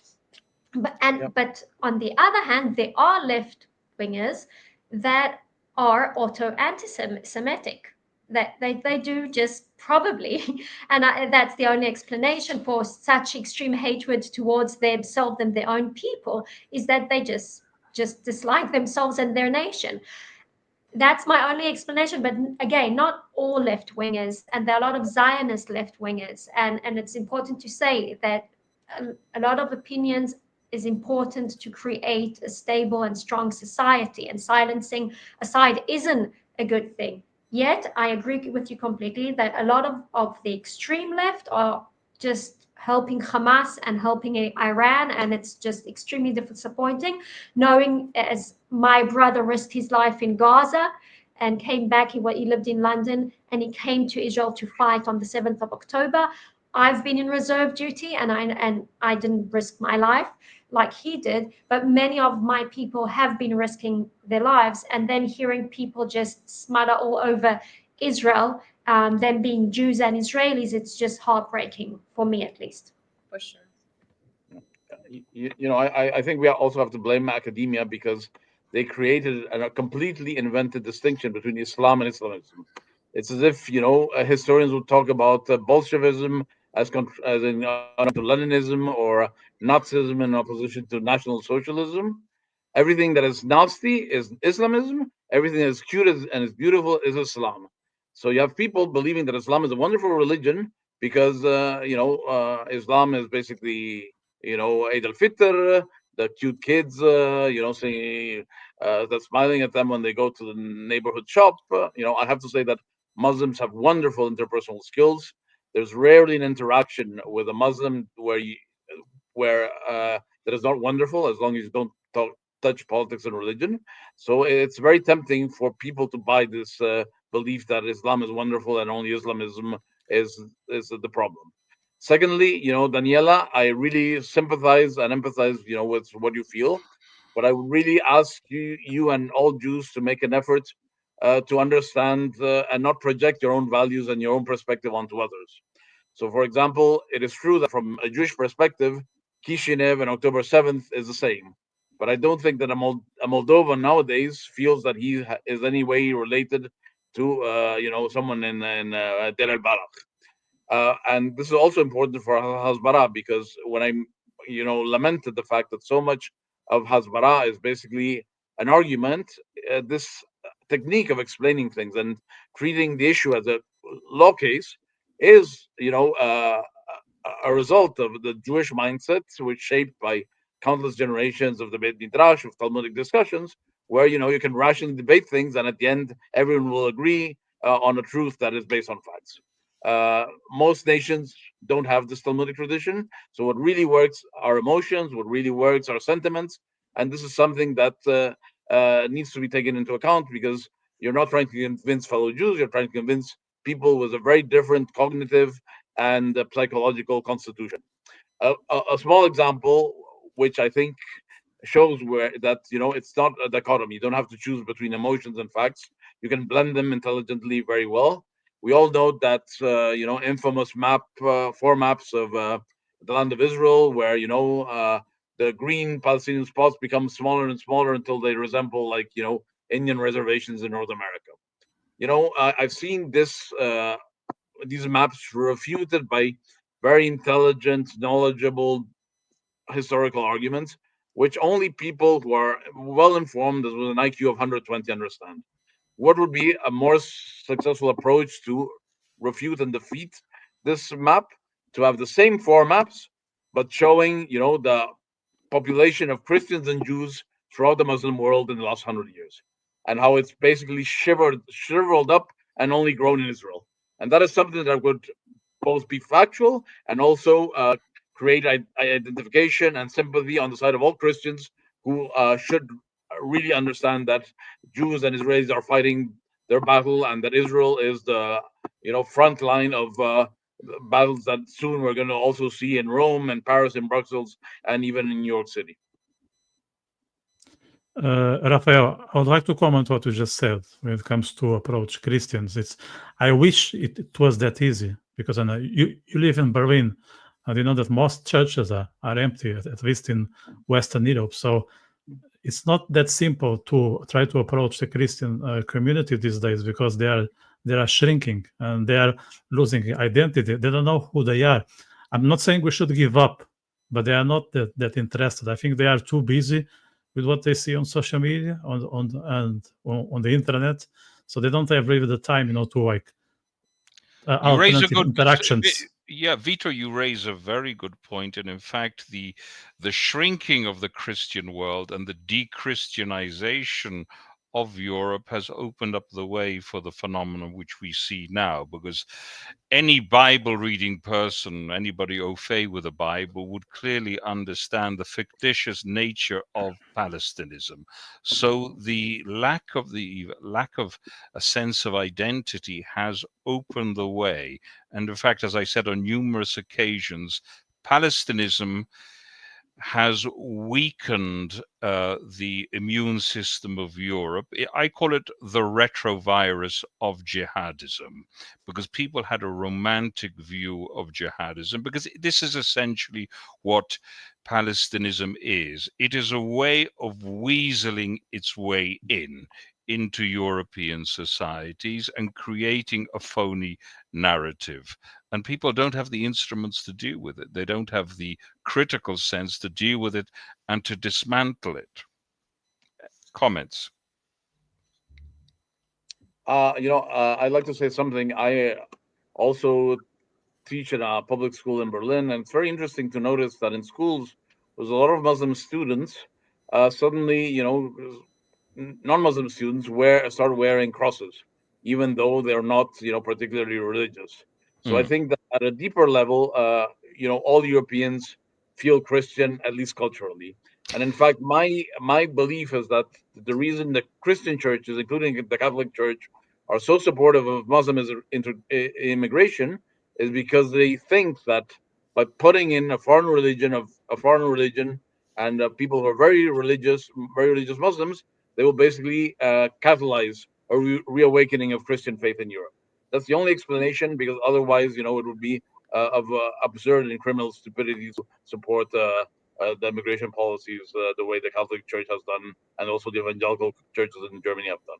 But on the other hand, there are left wingers that are auto anti-Semitic. That they do just probably, and that's the only explanation for such extreme hatred towards themselves and their own people, is that they just dislike themselves and their nation. That's my only explanation. But again, not all left wingers, and there are a lot of Zionist left wingers, and it's important to say that a lot of opinions is important to create a stable and strong society, and silencing a side isn't a good thing. Yet I agree with you completely that a lot of the extreme left are just helping Hamas and helping Iran, and it's just extremely disappointing, knowing as my brother risked his life in Gaza and came back. He lived in London, and he came to Israel to fight on the 7th of October. I've been in reserve duty, and I didn't risk my life like he did, but many of my people have been risking their lives. And then hearing people just smother all over Israel, them being Jews and Israelis, it's just heartbreaking for me, at least. for sure. I think we also have to blame academia, because they created a completely invented distinction between Islam and Islamism. It's as if historians would talk about Bolshevism as in to Leninism, or Nazism in opposition to National Socialism. Everything that is nasty is Islamism. Everything that is cute and is beautiful is Islam. So you have people believing that Islam is a wonderful religion because Islam is basically Eid al-Fitr, the cute kids, saying they're smiling at them when they go to the neighborhood shop. I have to say that Muslims have wonderful interpersonal skills. There's rarely an interaction with a Muslim where that is not wonderful, as long as you don't touch politics and religion. So it's very tempting for people to buy this belief that Islam is wonderful and only Islamism is the problem. Secondly, Daniela, I really sympathize and empathize, with what you feel, but I would really ask you and all Jews to make an effort to understand and not project your own values and your own perspective onto others. So, for example, it is true that from a Jewish perspective, Kishinev and October 7th is the same. But I don't think that a Moldovan nowadays feels that he is any way related to, someone in Deir el-Balah. And this is also important for Hasbara, because when I, lamented the fact that so much of Hasbara is basically an argument, this technique of explaining things and treating the issue as a law case is, a result of the Jewish mindset, which shaped by countless generations of the Beit Midrash, of Talmudic discussions, where you can rationally debate things, and at the end, everyone will agree on a truth that is based on facts. Most nations don't have this Talmudic tradition, so what really works are emotions. What really works are sentiments, and this is something that needs to be taken into account, because you're not trying to convince fellow Jews; you're trying to convince people with a very different cognitive and psychological constitution. A small example, which I think shows where that it's not a dichotomy. You don't have to choose between emotions and facts. You can blend them intelligently very well. We all know that infamous four maps of the land of Israel, where the green Palestinian spots become smaller and smaller until they resemble, like, Indian reservations in North America. I've seen these maps refuted by very intelligent, knowledgeable historical arguments, which only people who are well informed, with an IQ of 120, understand. What would be a more successful approach to refute and defeat this map? To have the same four maps, but showing, the population of Christians and Jews throughout the Muslim world in the last 100 years, and how it's basically shriveled up and only grown in Israel. And that is something that would both be factual and also create identification and sympathy on the side of all Christians, who should really understand that Jews and Israelis are fighting their battle, and that Israel is the front line of battles that soon we're going to also see in Rome and Paris and Brussels and even in New York City. Raphael, I would like to comment what you just said when it comes to approach Christians. I wish it was that easy, because you live in Berlin, and you know that most churches are empty, at least in Western Europe. So it's not that simple to try to approach the Christian community these days, because they are shrinking and they are losing identity. They don't know who they are. I'm not saying we should give up, but they are not that interested. I think they are too busy with what they see on social media, on the internet, so they don't have really the time, to like alternative interactions. Yeah, Vito, you raise a very good point, and in fact, the shrinking of the Christian world and the de-Christianization of Europe has opened up the way for the phenomenon which we see now, because any Bible reading person, anybody au fait with the Bible, would clearly understand the fictitious nature of Palestinism. So the lack of a sense of identity has opened the way. And in fact, as I said on numerous occasions, Palestinism has weakened the immune system of Europe. I call it the retrovirus of jihadism, because people had a romantic view of jihadism, because this is essentially what Palestinism is. It is a way of weaseling its way into European societies and creating a phony narrative. And people don't have the instruments to deal with it. They don't have the critical sense to deal with it and to dismantle it. Comments? I'd like to say something. I also teach in a public school in Berlin, and it's very interesting to notice that in schools with a lot of Muslim students, suddenly, non-Muslim students start wearing crosses, even though they're not, particularly religious. So I think that at a deeper level, all Europeans feel Christian, at least culturally. And in fact, my belief is that the reason the Christian churches, including the Catholic Church, are so supportive of Muslim immigration is because they think that by putting in a foreign religion and people who are very religious Muslims, they will basically catalyze a reawakening of Christian faith in Europe. That's the only explanation, because otherwise, it would be of absurd and criminal stupidity to support the immigration policies the way the Catholic Church has done, and also the evangelical churches in Germany have done.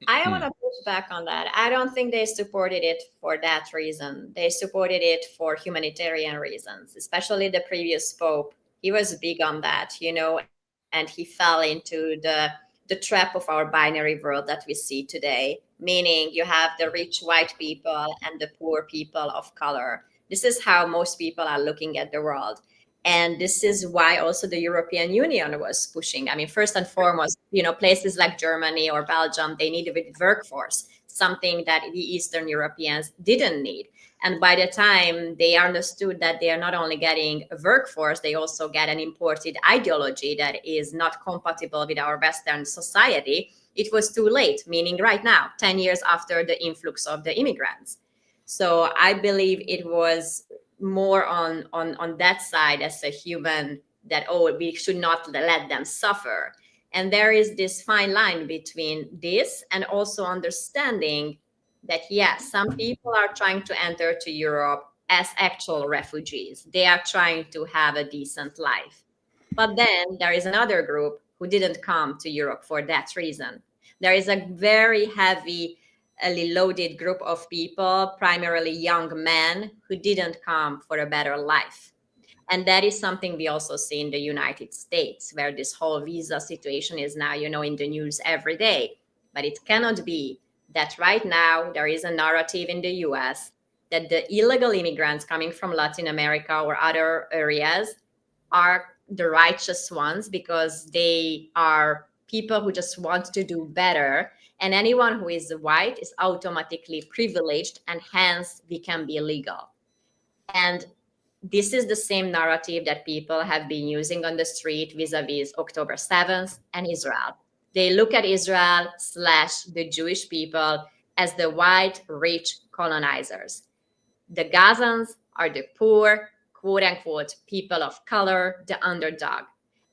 I want to push back on that. I don't think they supported it for that reason. They supported it for humanitarian reasons, especially the previous Pope. He was big on that, and he fell into the the trap of our binary world that we see today, meaning you have the rich white people and the poor people of color. This is how most people are looking at the world. And this is why also the European Union was pushing. I mean, first and foremost, places like Germany or Belgium, they needed a workforce, something that the Eastern Europeans didn't need. And by the time they understood that they are not only getting a workforce, they also get an imported ideology that is not compatible with our Western society, it was too late, meaning right now, 10 years after the influx of the immigrants. So I believe it was more on that side as a human that, we should not let them suffer. And there is this fine line between this and also understanding that, yes, some people are trying to enter to Europe as actual refugees. They are trying to have a decent life. But then there is another group who didn't come to Europe for that reason. There is a very heavy loaded group of people, primarily young men, who didn't come for a better life. And that is something we also see in the United States, where this whole visa situation is now, in the news every day. But it cannot be that right now there is a narrative in the US that the illegal immigrants coming from Latin America or other areas are the righteous ones because they are people who just want to do better. And anyone who is white is automatically privileged, and hence we can be legal. And this is the same narrative that people have been using on the street vis-a-vis October 7th and Israel. They look at Israel / the Jewish people as the white, rich colonizers. The Gazans are the poor, quote unquote, people of color, the underdog.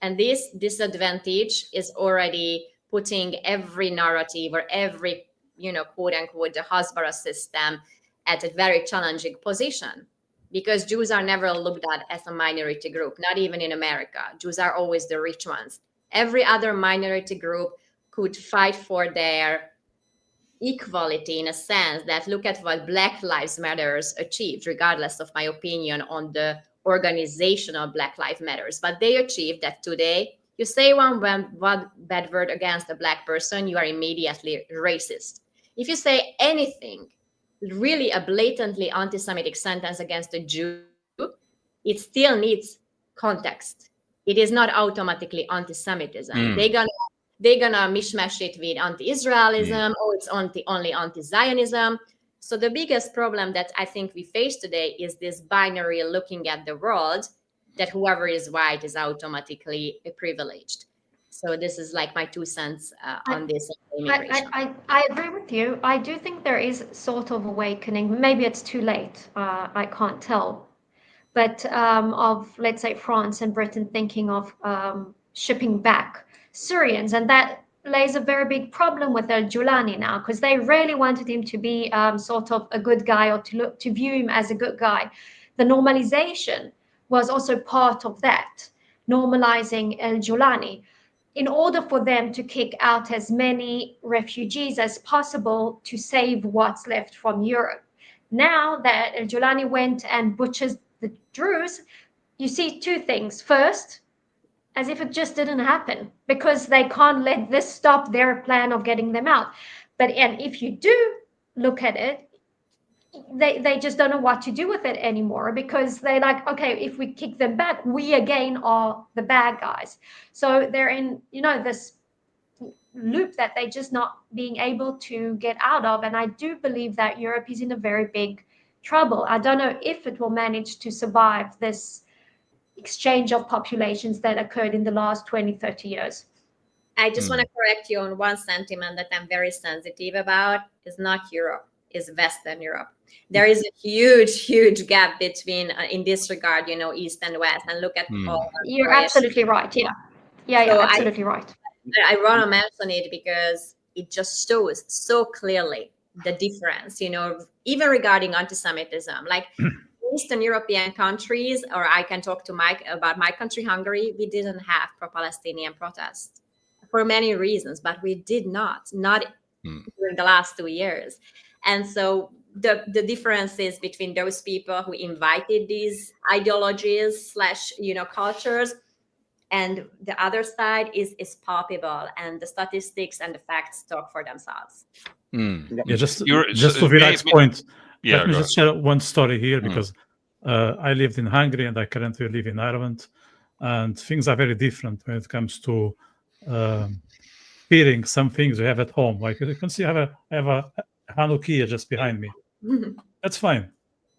And this disadvantage is already putting every narrative or every, quote unquote, the Hasbara system at a very challenging position, because Jews are never looked at as a minority group, not even in America. Jews are always the rich ones. Every other minority group could fight for their equality in a sense that look at what Black Lives Matters achieved, regardless of my opinion on the organizational Black Lives Matters. But they achieved that today. You say one bad word against a Black person, you are immediately racist. If you say anything, really a blatantly anti-Semitic sentence against a Jew, it still needs context. It is not automatically anti-Semitism. They're gonna mishmash it with anti-Israelism, or it's only anti-Zionism. So the biggest problem that I think we face today is this binary looking at the world, that whoever is white is automatically privileged. So this is like my 2 cents on this immigration. I agree with you. I do think there is sort of awakening. Maybe it's too late. I can't tell. But of, let's say, France and Britain thinking of shipping back Syrians. And that lays a very big problem with Al-Julani now, because they really wanted him to be sort of a good guy, or to view him as a good guy. The normalization was also part of that, normalizing Al-Julani, in order for them to kick out as many refugees as possible to save what's left from Europe. Now that Al-Julani went and butchers the Druze, you see two things. First, as if it just didn't happen, because they can't let this stop their plan of getting them out. And if you do look at it, they just don't know what to do with it anymore, because they're like, okay, if we kick them back, we again are the bad guys. So they're in, this loop that they're just not being able to get out of. And I do believe that Europe is in a very big trouble. I don't know if it will manage to survive this exchange of populations that occurred in the last 20, 30 years. I just want to correct you on one sentiment that I'm very sensitive about. Is not Europe, is Western Europe. There is a huge gap between, in this regard, East and West. And look at all. You're absolutely right. Yeah, So absolutely right. I want to mention it because it just shows so clearly the difference, even regarding anti-Semitism. Like Eastern European countries, or I can talk to Mike about my country, Hungary, we didn't have pro-Palestinian protests for many reasons, but we did not during the last 2 years. And so the differences between those people who invited these ideologies / cultures and the other side is palpable, and the statistics and the facts talk for themselves. Yeah, just You're- just so to Virak's may- point, Yeah, let me go just share one story here Mm. because I lived in Hungary and I currently live in Ireland, and things are very different when it comes to fearing some things we have at home. Like you can see, I have a Hanukkah just behind me. That's fine.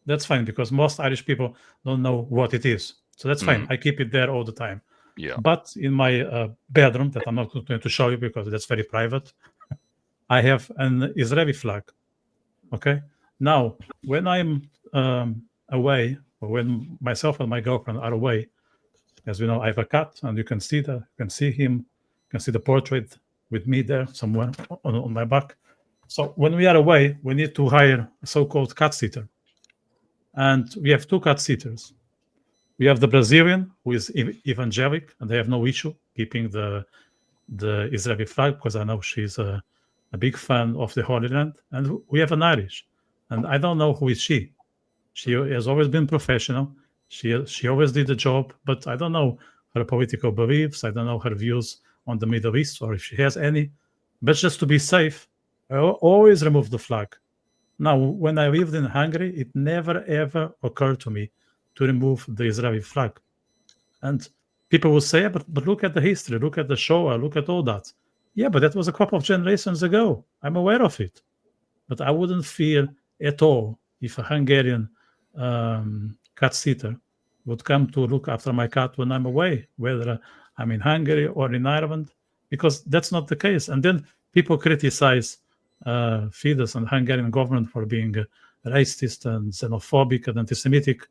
That's fine because most Irish people don't know what it is. So that's fine. I keep it there all the time. Yeah. But in my bedroom, that I'm not going to show you because that's very private, I have an Israeli flag. Okay. Now, when I'm away, or when myself and my girlfriend are away, as we know, I have a cat, and you can see him, you can see the portrait with me there somewhere on my back. So when we are away, we need to hire a so-called cat sitter, and we have two cat sitters. We have the Brazilian, who is evangelic, and they have no issue keeping the Israeli flag because I know she's a big fan of the Holy Land. And we have an Irish, and I don't know who is she. She has always been professional. She always did the job, but I don't know her political beliefs. I don't know her views on the Middle East or if she has any. But just to be safe, I always remove the flag. Now, when I lived in Hungary, it never ever occurred to me to remove the Israeli flag. And people will say, but look at the history, look at the Shoah, look at all that. Yeah, but that was a couple of generations ago. I'm aware of it. But I wouldn't fear at all if a Hungarian cat sitter would come to look after my cat when I'm away, whether I'm in Hungary or in Ireland, because that's not the case. And then people criticize Fidesz and Hungarian government for being racist and xenophobic and anti-Semitic.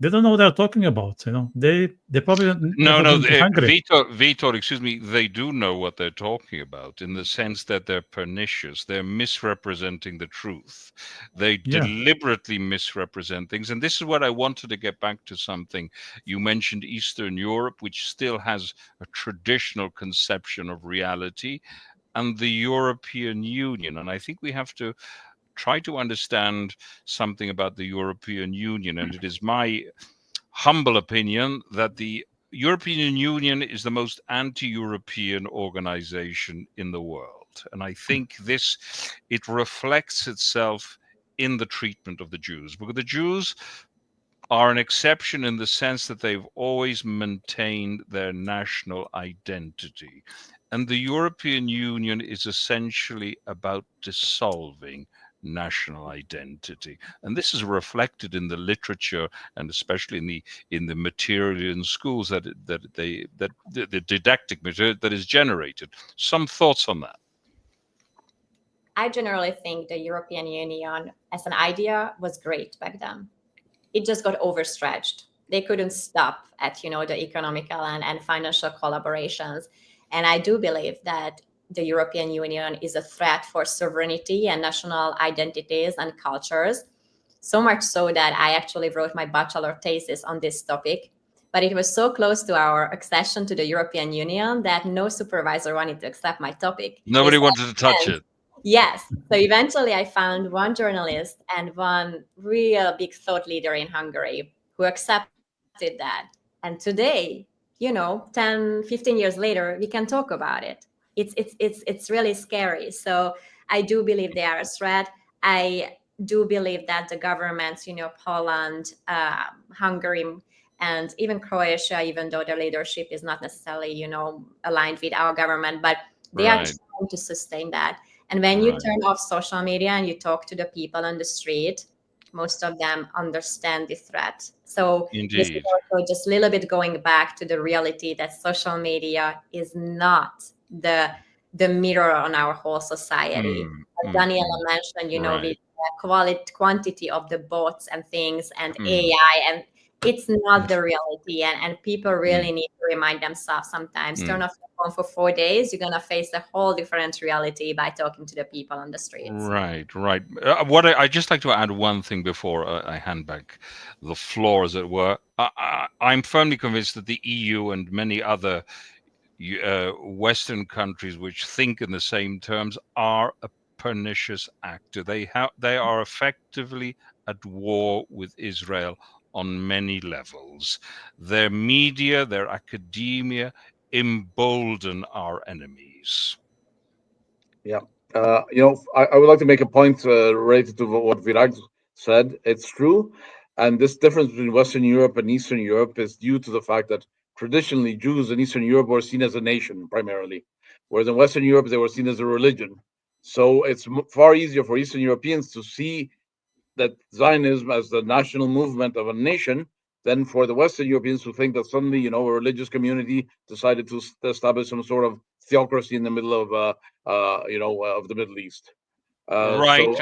They don't know what they're talking about. They probably never been to Hungary. Vitor, excuse me, they do know what they're talking about in the sense that they're pernicious. They're misrepresenting the truth. They deliberately misrepresent things. And this is what I wanted to get back to something. You mentioned Eastern Europe, which still has a traditional conception of reality, and the European Union. And I think we have to try to understand something about the European Union. And it is my humble opinion that the European Union is the most anti-European organization in the world. And I think it reflects itself in the treatment of the Jews, because the Jews are an exception in the sense that they've always maintained their national identity. And the European Union is essentially about dissolving national identity, and this is reflected in the literature and especially in the material in schools that the didactic material that is generated. Some thoughts on that? I generally think the European Union as an idea was great back then. It just got overstretched. They couldn't stop at the economical and financial collaborations, and I do believe that the European Union is a threat for sovereignty and national identities and cultures. So much so that I actually wrote my bachelor thesis on this topic. But it was so close to our accession to the European Union that no supervisor wanted to accept my topic. Nobody wanted to touch it. Yes. So eventually I found one journalist and one real big thought leader in Hungary who accepted that. And today, 10, 15 years later, we can talk about it. It's really scary. So I do believe they are a threat. I do believe that the governments, Poland, Hungary, and even Croatia, even though their leadership is not necessarily, aligned with our government, but they are trying to sustain that. And when you turn off social media and you talk to the people on the street, most of them understand the threat. So this is also just a little bit going back to the reality that social media is not the mirror on our whole society. Daniela mentioned, the quantity of the bots and things and AI, and it's not the reality. And people really need to remind themselves sometimes, turn off your phone for 4 days, you're going to face a whole different reality by talking to the people on the streets. Right. What I just like to add one thing before I hand back the floor, as it were. I'm firmly convinced that the EU and many other Western countries which think in the same terms are a pernicious actor. They are effectively at war with Israel on many levels. Their media, their academia embolden our enemies. Yeah. I would like to make a point related to what Virag said. It's true. And this difference between Western Europe and Eastern Europe is due to the fact that traditionally Jews in Eastern Europe were seen as a nation primarily, whereas in Western Europe they were seen as a religion. So it's far easier for Eastern Europeans to see that Zionism as the national movement of a nation than for the Western Europeans to think that suddenly, a religious community decided to establish some sort of theocracy in the middle of, of the Middle East. Right.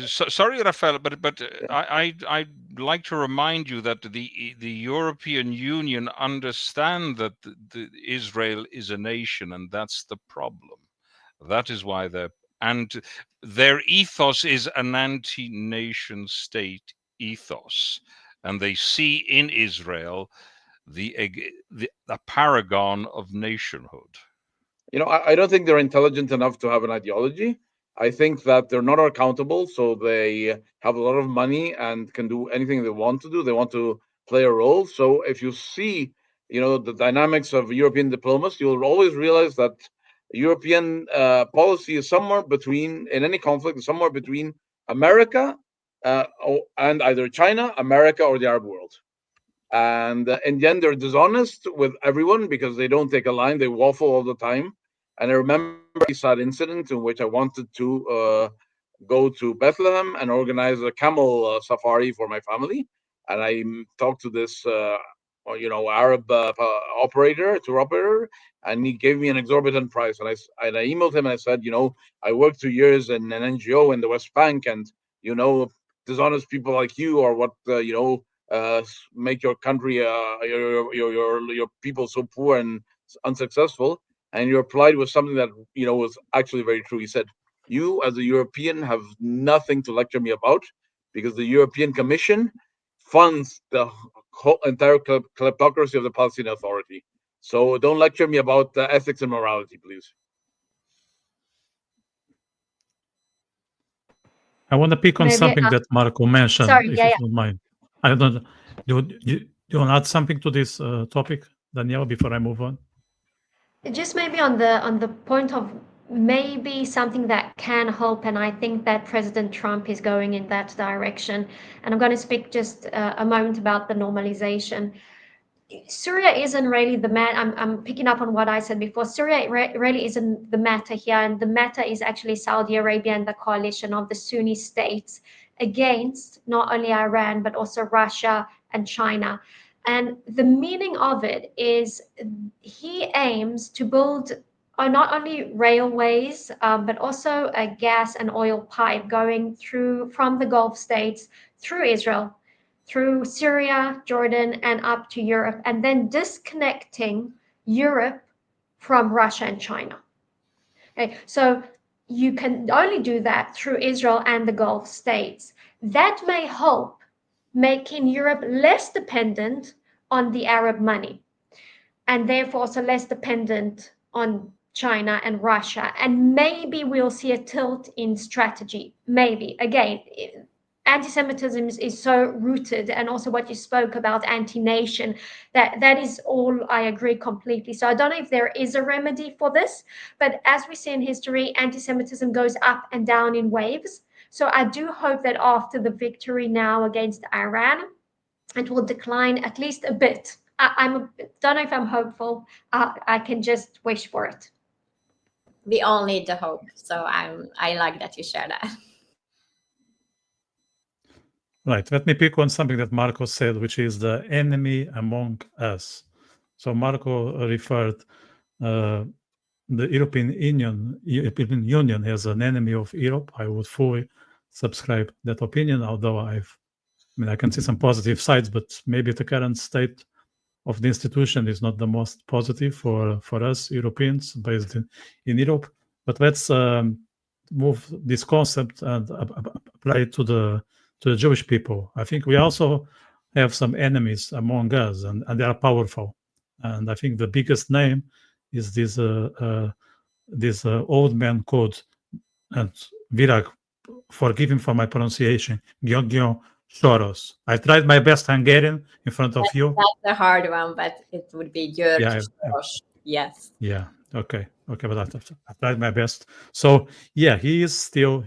So Sorry, Rafael, but yeah. I'd like to remind you that the European Union understand that Israel is a nation, and that's the problem. That is why their ethos is an anti-nation state ethos, and they see in Israel a paragon of nationhood. I don't think they're intelligent enough to have an ideology. I think that they're not accountable, so they have a lot of money and can do anything they want to do. They want to play a role. So if you see, the dynamics of European diplomacy, you'll always realize that European policy is somewhere between, in any conflict, is somewhere between America and either China, America, or the Arab world. And in the end, they're dishonest with everyone because they don't take a line. They waffle all the time. And I remember a sad incident in which I wanted to go to Bethlehem and organize a camel safari for my family. And I talked to this, Arab tour operator, and he gave me an exorbitant price. And I emailed him and I said, I worked 2 years in an NGO in the West Bank, and dishonest people like you are what make your country, your people so poor and unsuccessful. And you replied with something that was actually very true. He said, "You, as a European, have nothing to lecture me about, because the European Commission funds the whole entire kleptocracy of the Palestinian Authority. So don't lecture me about ethics and morality, please." I want to pick on Maybe something that Marco mentioned, sorry, if yeah, you yeah. don't mind. I don't. You want to add something to this topic, Danielle, before I move on? Just maybe on the point of maybe something that can help, and I think that President Trump is going in that direction. And I'm going to speak just a moment about the normalization. Syria isn't really the matter. I'm picking up on what I said before. Syria really isn't the matter here, and the matter is actually Saudi Arabia and the coalition of the Sunni states against not only Iran but also Russia and China. And the meaning of it is he aims to build not only railways but also a gas and oil pipe going through from the Gulf states through Israel, through Syria, Jordan, and up to Europe, and then disconnecting Europe from Russia and China. Okay, so you can only do that through Israel and the Gulf states. That may help making Europe less dependent on the Arab money, and therefore also less dependent on China and Russia. And maybe we'll see a tilt in strategy. Maybe. Again, anti-Semitism is so rooted, and also what you spoke about anti-nation, that is all I agree completely. So I don't know if there is a remedy for this, but as we see in history, anti-Semitism goes up and down in waves. So I do hope that after the victory now against Iran, it will decline at least a bit. Don't know if I'm hopeful. I can just wish for it. We all need the hope. So I like that you share that. Right. Let me pick on something that Marco said, which is the enemy among us. So Marco referred the European Union as an enemy of Europe. I would fully subscribe that opinion, although I can see some positive sides, but maybe the current state of the institution is not the most positive for us Europeans based in Europe. But let's move this concept and apply it to the Jewish people. I think we also have some enemies among us, and they are powerful. And I think the biggest name is this old man called, and Virag, forgive him for my pronunciation, Gyongyo Soros. I tried my best Hungarian in front of you. That's a hard one, but it would be George Yeah, Soros. Yes. yeah. Okay. But I tried my best. So yeah, he's still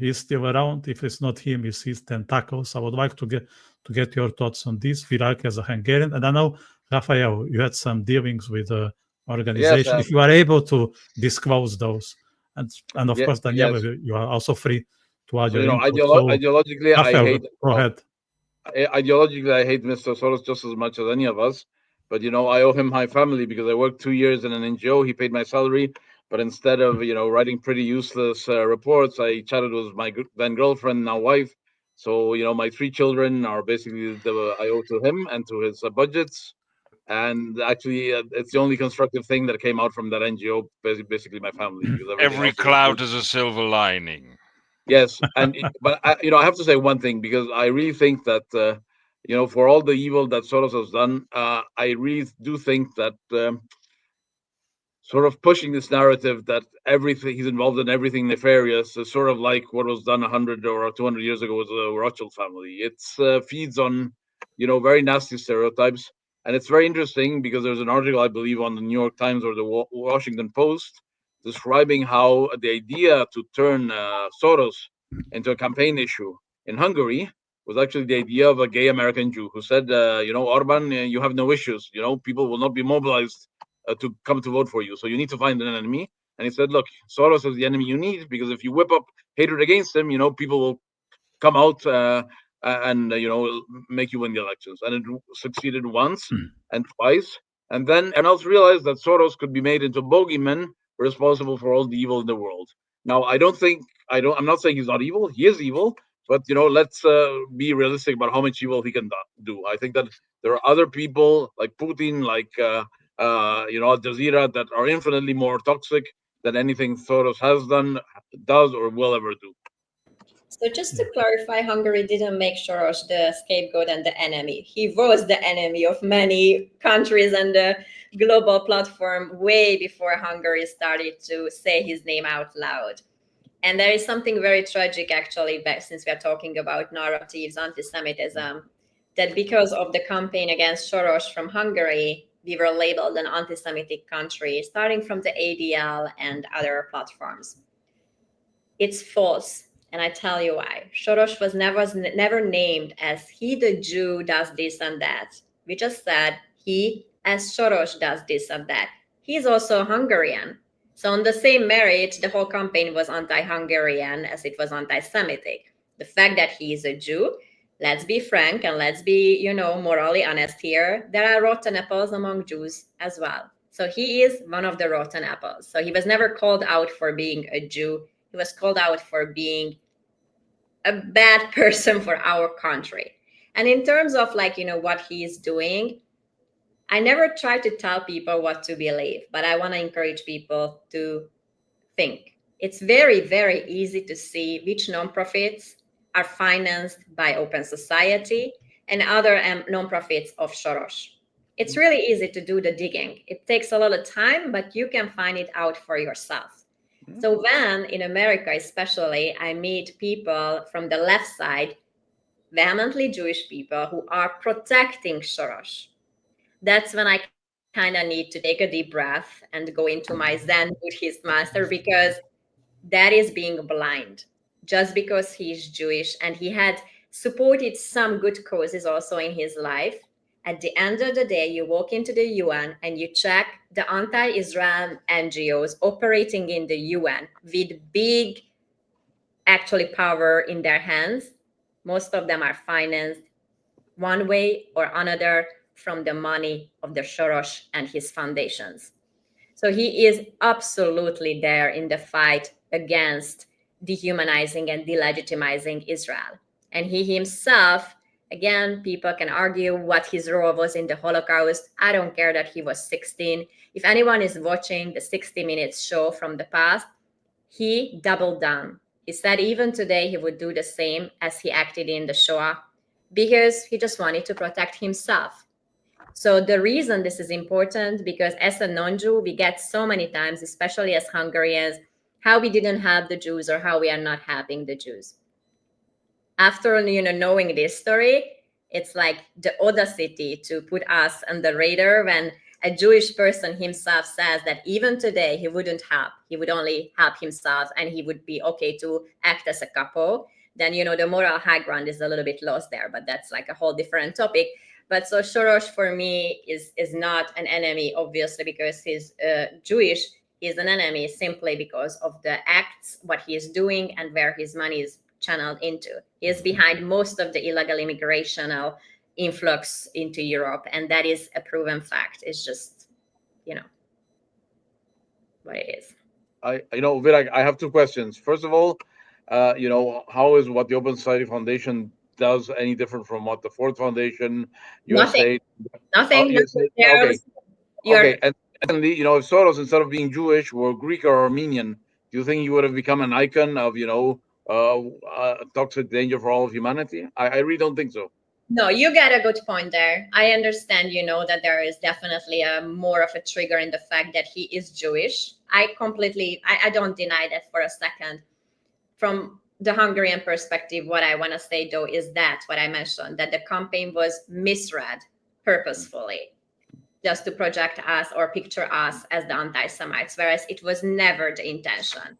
around. If it's not him, it's his tentacles. I would like to get your thoughts on this, Virak, as a Hungarian. And I know, Raphael, you had some dealings with the organization. Yes, If you are able to disclose those, and of yeah, course, Daniela, yes. you are also free to add So your input. So ideologically, Raphael, go ahead. ideologically, I hate Mr. Soros just as much as any of us. But I owe him my family because I worked 2 years in an NGO. He paid my salary, but instead of writing pretty useless reports, I chatted with my then girlfriend, now wife. So my 3 children are basically I owe to him and to his budgets. And actually, it's the only constructive thing that came out from that NGO. Basically, my family, because everything Every else was cloud has a silver lining. yes. But I have to say one thing, because I really think that for all the evil that Soros has done, I really do think that sort of pushing this narrative that everything he's involved in everything nefarious is sort of like what was done 100 or 200 years ago with the Rothschild family. It feeds on very nasty stereotypes, and it's very interesting because there's an article, I believe, on the New York Times or the Washington Post describing how the idea to turn Soros into a campaign issue in Hungary was actually the idea of a gay American Jew who said, Orban, you have no issues. People will not be mobilized to come to vote for you. So you need to find an enemy. And he said, look, Soros is the enemy you need, because if you whip up hatred against him, people will come out and make you win the elections. And it succeeded once and twice. And then everyone else realized that Soros could be made into bogeyman responsible for all the evil in the world. Now, I'm not saying he's not evil. He is evil. But let's be realistic about how much evil he can do. I think that there are other people like Putin, like Al Jazeera, that are infinitely more toxic than anything Soros has done, does, or will ever do. So just to clarify, Hungary didn't make Soros the scapegoat and the enemy. He was the enemy of many countries and the global platform way before Hungary started to say his name out loud. And there is something very tragic, actually, since we are talking about narratives, anti-Semitism, that because of the campaign against Soros from Hungary, we were labeled an anti-Semitic country, starting from the ADL and other platforms. It's false. And I tell you why. Soros was never named as he, the Jew, does this and that. We just said he, as Soros, does this and that. He's also Hungarian. So on the same merit, the whole campaign was anti-Hungarian as it was anti-Semitic. The fact that he is a Jew, let's be frank and let's be, morally honest here. There are rotten apples among Jews as well. So he is one of the rotten apples. So he was never called out for being a Jew. He was called out for being a bad person for our country. And in terms of what he's doing, I never try to tell people what to believe, but I want to encourage people to think. It's very, very easy to see which nonprofits are financed by Open Society and other nonprofits of Soros. It's really easy to do the digging. It takes a lot of time, but you can find it out for yourself. So when in America, especially, I meet people from the left side, vehemently Jewish people who are protecting Soros, that's when I kind of need to take a deep breath and go into my Zen Buddhist master, because that is being blind. Just because he's Jewish and he had supported some good causes also in his life, at the end of the day, you walk into the UN and you check the anti-Israel NGOs operating in the UN with big, actually, power in their hands. Most of them are financed one way or another from the money of the Soros and his foundations. So he is absolutely there in the fight against dehumanizing and delegitimizing Israel. And he himself, again, people can argue what his role was in the Holocaust. I don't care that he was 16. If anyone is watching the 60 Minutes show from the past, he doubled down. He said even today he would do the same as he acted in the Shoah, because he just wanted to protect himself. So the reason this is important, because as a non-Jew, we get so many times, especially as Hungarians, how we didn't help the Jews or how we are not helping the Jews. After knowing this story, It's like the audacity to put us on the radar when a Jewish person himself says that even today he wouldn't help. He would only help himself and he would be okay to act as a couple. Then, the moral high ground is a little bit lost there, but that's like a whole different topic. But so Soros for me is not an enemy, obviously, because he's Jewish. He's an enemy simply because of the acts, what he is doing, and where his money is channeled into. He is behind most of the illegal immigration influx into Europe, and that is a proven fact. It's just, what it is. Virak, I have two questions. First of all, how is what the Open Society Foundation does any different from what the Ford Foundation, USA? Nothing. Okay. Okay. And secondly, if Soros, instead of being Jewish, were Greek or Armenian, do you think he would have become an icon of, toxic danger for all of humanity? I really don't think so. No, you got a good point there. I understand, that there is definitely more of a trigger in the fact that he is Jewish. I don't deny that for a second. From the Hungarian perspective, what I want to say, though, is that what I mentioned, that the campaign was misread purposefully, just to project us or picture us as the anti-Semites, whereas it was never the intention.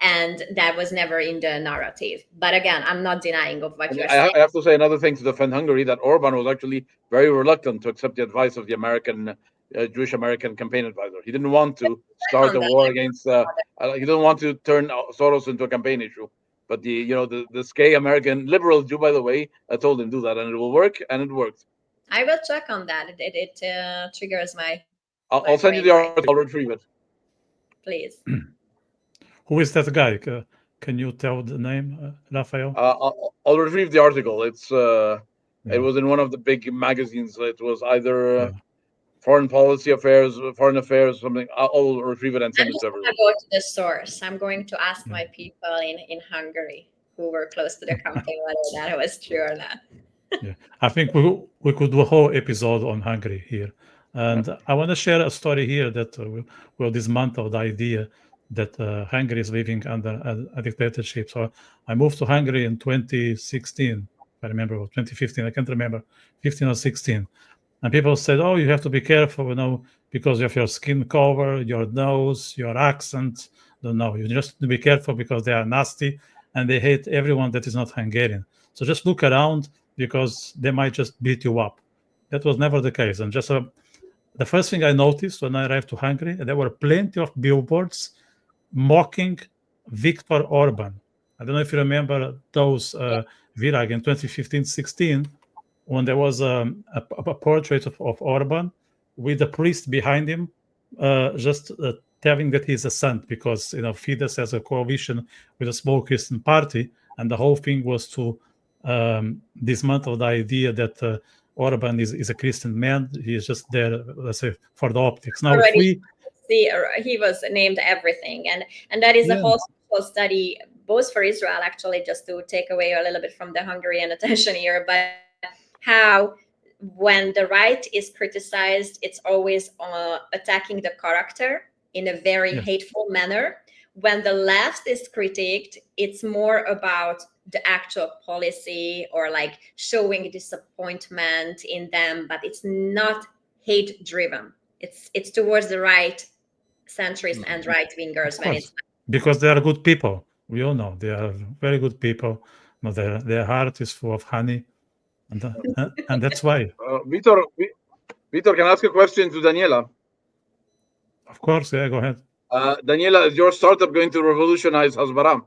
And that was never in the narrative. But again, I'm not denying of what you're saying. I have to say another thing to defend Hungary, that Orban was actually very reluctant to accept the advice of the American Jewish American campaign advisor. He didn't want to start a war against. He didn't want to turn Soros into a campaign issue. But the gay American liberal Jew, by the way, told him do that, and it will work, and it worked. I will check on that. It triggers my. I'll send you the article. I'll retrieve it. Please. Who is that guy? Can you tell the name, Raphael? I'll retrieve the article. It was in one of the big magazines. It was either Foreign Affairs, something. I'll retrieve it and send it to everyone. I'm going to go to the source. I'm going to ask my people in Hungary who were close to the campaign whether that was true or not. Yeah, I think we could do a whole episode on Hungary here. And I want to share a story here that will dismantle the idea that Hungary is living under a dictatorship. So I moved to Hungary in 2016, if I remember, or 2015, I can't remember, 15 or 16. And people said, oh, you have to be careful, because of your skin color, your nose, your accent. No, you just have to be careful because they are nasty and they hate everyone that is not Hungarian. So just look around because they might just beat you up. That was never the case. And just the first thing I noticed when I arrived to Hungary, there were plenty of billboards mocking Viktor Orban. I don't know if you remember those, Virag, in 2015-16, when there was a portrait of Orban with a priest behind him, just telling that he's a saint because Fidesz has a coalition with a small Christian party, and the whole thing was to dismantle the idea that Orban is a Christian man. He is just there, let's say, for the optics. Now, he was named everything, and that is a whole study, both for Israel, actually, just to take away a little bit from the Hungarian attention here, but how when the right is criticized, it's always attacking the character in a very hateful manner. When the left is critiqued, it's more about the actual policy or like showing disappointment in them, but it's not hate driven. It's towards the right centrists and right wingers. Because they are good people. We all know they are very good people. Their heart is full of honey, and that's why. Vitor, can I ask a question to Daniela? Of course, go ahead. Daniela, is your startup going to revolutionize Hasbara?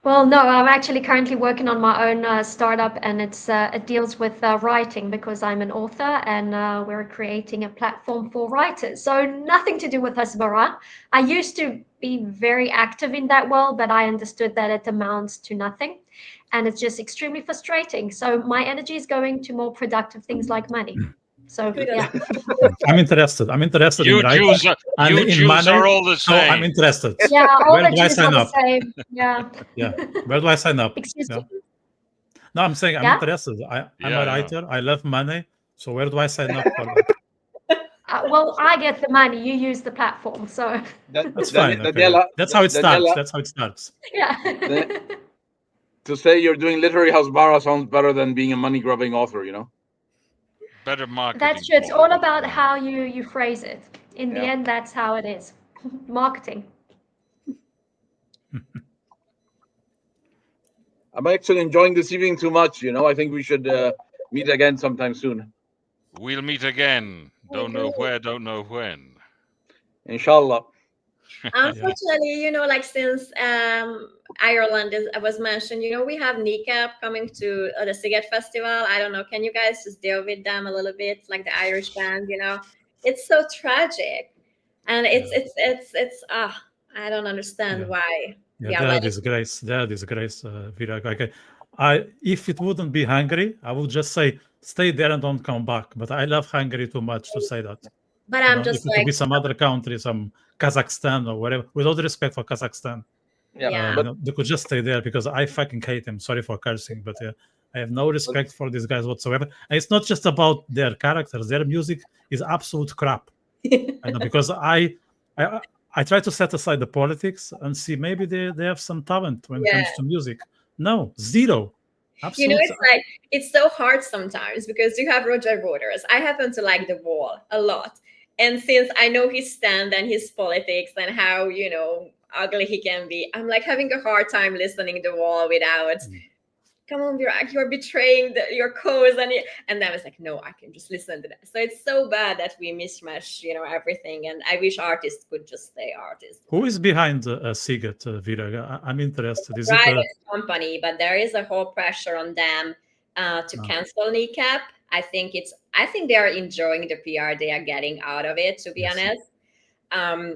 Well, no, I'm actually currently working on my own startup, and it deals with writing because I'm an author, and we're creating a platform for writers. So nothing to do with Hasbara. I used to be very active in that world, but I understood that it amounts to nothing, and it's just extremely frustrating. So my energy is going to more productive things like money. So yeah. I'm interested in writing. You Jews are all the same. So I'm interested. Yeah, all Where the do I Jews sign are up? the same. Yeah. Yeah. Where do I sign up? Excuse me? No, I'm saying I'm interested. I'm a writer. I love money. So where do I sign up for that? Well, I get the money. You use the platform. So that's fine. Okay. That's how it starts. That's how it starts. Yeah. to say you're doing literary Hasbara sounds better than being a money grubbing author. Better marketing. That's true. It's ploy, all but, about how you phrase it. In the Yeah. end, that's how it is. Marketing. I'm actually enjoying this evening too much. I think we should meet again sometime soon. We'll meet again. Don't know where, don't know when. Inshallah. Unfortunately, like since Ireland was mentioned, we have Kneecap coming to the Siget Festival. I don't know. Can you guys just deal with them a little bit, like the Irish band? It's so tragic, and it's I don't understand why. Yeah, they're a disgrace. They're a disgrace, Virag. If it wouldn't be Hungary, I would just say stay there and don't come back. But I love Hungary too much to say that. But I'm just if it could be some other country, some Kazakhstan or whatever, with all the respect for Kazakhstan, they could just stay there because I fucking hate them. Sorry for cursing, but I have no respect for these guys whatsoever. And it's not just about their characters; their music is absolute crap. Because I try to set aside the politics and see maybe they have some talent when it comes to music. No, zero. Absolutely. It's so hard sometimes because you have Roger Waters. I happen to like The Wall a lot. And since I know his stand and his politics and how, ugly he can be, I'm like having a hard time listening to The Wall without, come on, you're betraying your cause. And I was like, no, I can just listen to that. So it's so bad that we mishmash, everything. And I wish artists could just stay artists. Who is behind Siget, Virag? I'm interested. Is it a company, but there is a whole pressure on them to cancel Kneecap. I think they are enjoying the PR they are getting out of it, to be honest.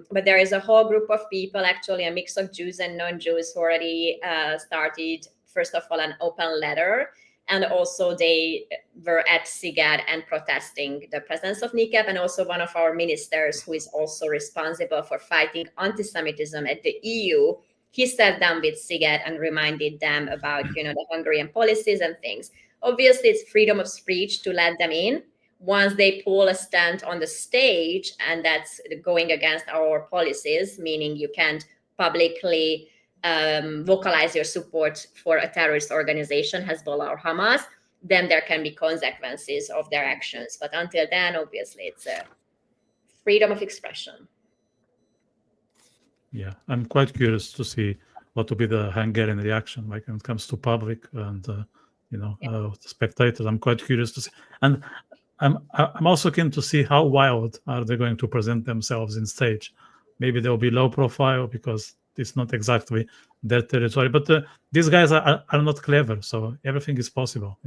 But there is a whole group of people, actually a mix of Jews and non-Jews, who already started, first of all, an open letter. And also they were at Siget and protesting the presence of Kneecap. And also one of our ministers, who is also responsible for fighting anti-Semitism at the EU, he sat down with Siget and reminded them about, the Hungarian policies and things. Obviously, it's freedom of speech to let them in. Once they pull a stand on the stage, and that's going against our policies, meaning you can't publicly vocalize your support for a terrorist organization, Hezbollah or Hamas, then there can be consequences of their actions. But until then, obviously, it's a freedom of expression. Yeah, I'm quite curious to see what will be the Hungarian reaction, like when it comes to public and spectators. I'm quite curious to see, and I'm also keen to see how wild are they going to present themselves in stage. Maybe they'll be low profile because it's not exactly their territory. But these guys are not clever, so everything is possible.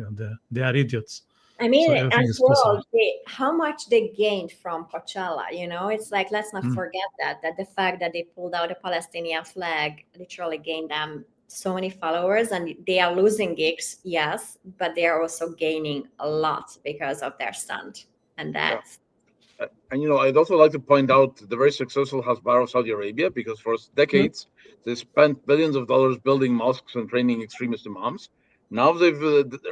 They are idiots. I mean, as well, how much they gained from Coachella, it's like, let's not forget that the fact that they pulled out a Palestinian flag literally gained them so many followers, and they are losing gigs, yes, but they are also gaining a lot because of their stunt. And that's... And, I'd also like to point out the very successful Hasbara of Saudi Arabia, because for decades, they spent billions of dollars building mosques and training extremist imams. Now they've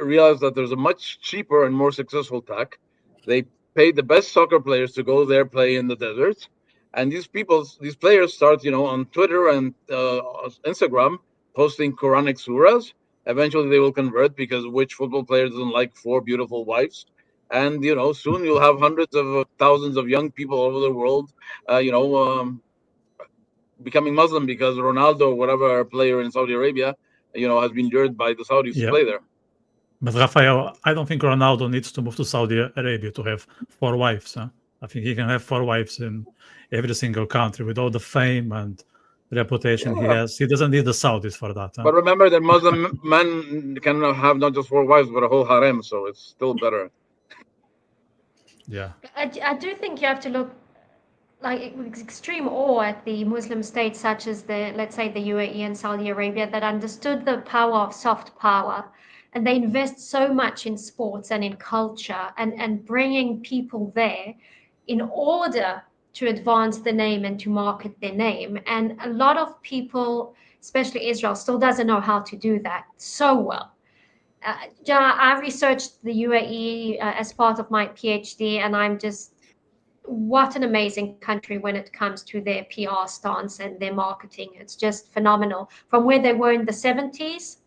realized that there's a much cheaper and more successful tack. They paid the best soccer players to go there, play in the desert. And these players start, on Twitter and Instagram, posting Quranic surahs. Eventually they will convert, because which football player doesn't like 4 beautiful wives? And, soon you'll have hundreds of thousands of young people all over the world, becoming Muslim because Ronaldo, whatever player in Saudi Arabia, has been lured by the Saudis to play there. But Rafael, I don't think Ronaldo needs to move to Saudi Arabia to have 4 wives. Huh? I think he can have 4 wives in every single country with all the fame and reputation he has. He doesn't need the Saudis for that. Huh? But remember that Muslim men can have not just 4 wives, but a whole harem, so it's still better. Yeah. I do think you have to look with extreme awe at the Muslim states such as let's say the UAE and Saudi Arabia that understood the power of soft power, and they invest so much in sports and in culture and bringing people there in order to advance the name and to market their name. And a lot of people, especially Israel, still doesn't know how to do that so well. I researched the UAE as part of my PhD, and I'm just, what an amazing country when it comes to their PR stance and their marketing. It's just phenomenal. From where they were in the 70s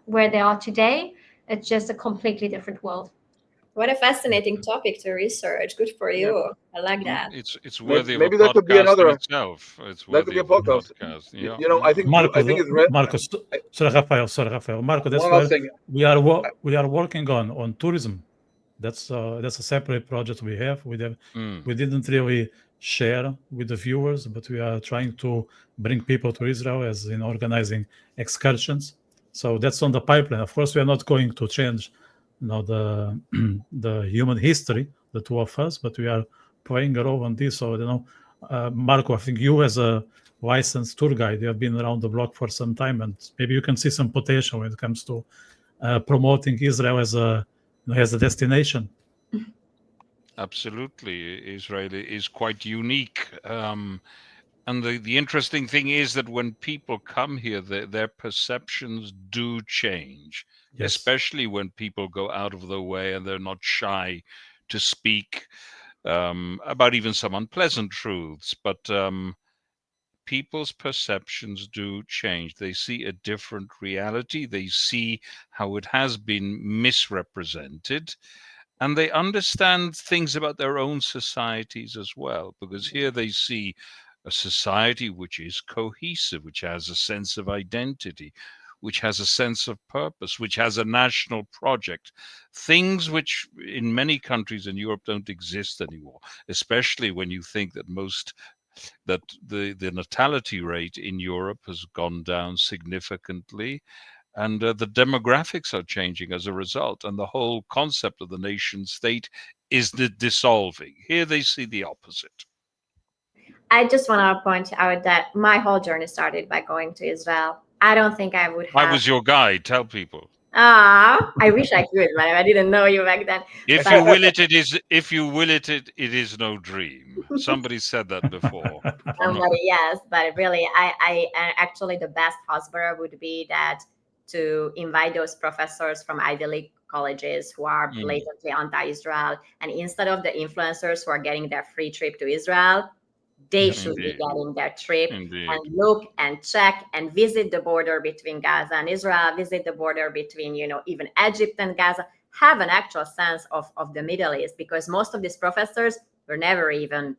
where they are today. It's just a completely different world. What a fascinating topic to research. Good for you. I like that. It's worthy Maybe of a that could be podcast another. in itself. It's That could worthy be a of a podcast. podcast. You Yeah. know, I think Marcos, sorry, Rafael. Marco, that's one why last thing. we are working on tourism. That's a separate project we have. We didn't really share with the viewers, but we are trying to bring people to Israel, as in organizing excursions. So that's on the pipeline. Of course, we are not going to change, the the human history, the two of us, but we are playing a role on this. So Marco, I think you as a licensed tour guide, you have been around the block for some time, and maybe you can see some potential when it comes to promoting Israel as a destination. Absolutely. Israel is quite unique. And the interesting thing is that when people come here, their perceptions do change, Yes. especially when people go out of their way and they're not shy to speak about even some unpleasant truths. But people's perceptions do change. They see a different reality. They see how it has been misrepresented. And they understand things about their own societies as well, because here they see a society which is cohesive, which has a sense of identity, which has a sense of purpose, which has a national project, things which in many countries in Europe don't exist anymore, especially when you think that the natality rate in Europe has gone down significantly, and the demographics are changing as a result, and the whole concept of the nation state is dissolving. Here they see the opposite. I just want to point out that my whole journey started by going to Israel. I don't think I would have. I was your guide. Tell people. I wish I could, but I didn't know you back then. If you will it, it is no dream. Somebody said that before. Somebody, yes, but really, I actually the best Hasbara would be that to invite those professors from Ivy League colleges who are blatantly anti-Israel, and instead of the influencers who are getting their free trip to Israel, they should be getting their trip and look and check and visit the border between Gaza and Israel, visit the border between, even Egypt and Gaza, have an actual sense of the Middle East, because most of these professors were never even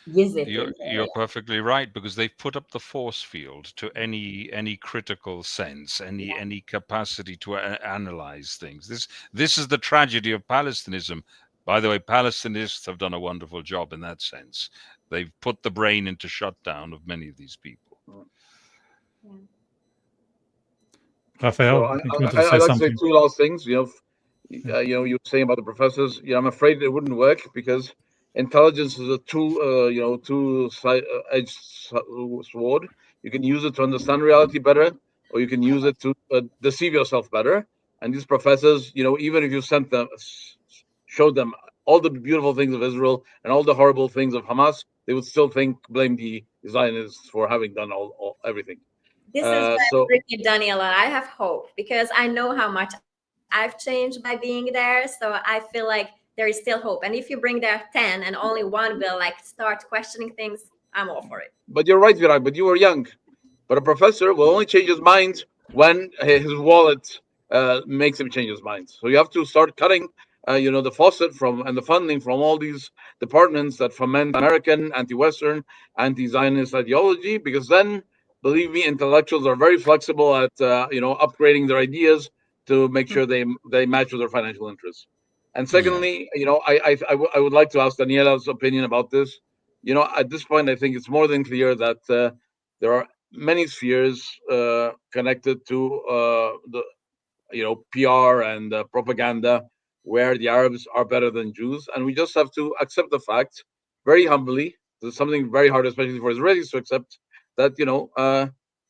visited. You're perfectly right, because they've put up the force field to any critical sense, any capacity to analyze things. This is the tragedy of Palestinism. By the way, Palestinists have done a wonderful job in that sense. They've put the brain into shutdown of many of these people. Rafael, I'd like to say two last things. You were saying about the professors. I'm afraid it wouldn't work, because intelligence is a two-edged sword. You can use it to understand reality better, or you can use it to deceive yourself better. And these professors, even if you showed them all the beautiful things of Israel and all the horrible things of Hamas, they would still blame the Zionists for having done everything. This is why I'm bringing Daniela. I have hope, because I know how much I've changed by being there. So I feel like there is still hope. And if you bring there 10 and only one will start questioning things, I'm all for it. But you're right, Virag, but you were young. But a professor will only change his mind when his wallet makes him change his mind. So you have to start cutting the faucet and the funding from all these departments that foment American, anti-Western, anti-Zionist ideology, because then, believe me, intellectuals are very flexible at upgrading their ideas to make sure they match with their financial interests. And secondly, I would like to ask Daniela's opinion about this. At this point, I think it's more than clear that there are many spheres connected to the PR and propaganda, where the Arabs are better than Jews, and we just have to accept the fact very humbly. There's something very hard, especially for Israelis, to accept that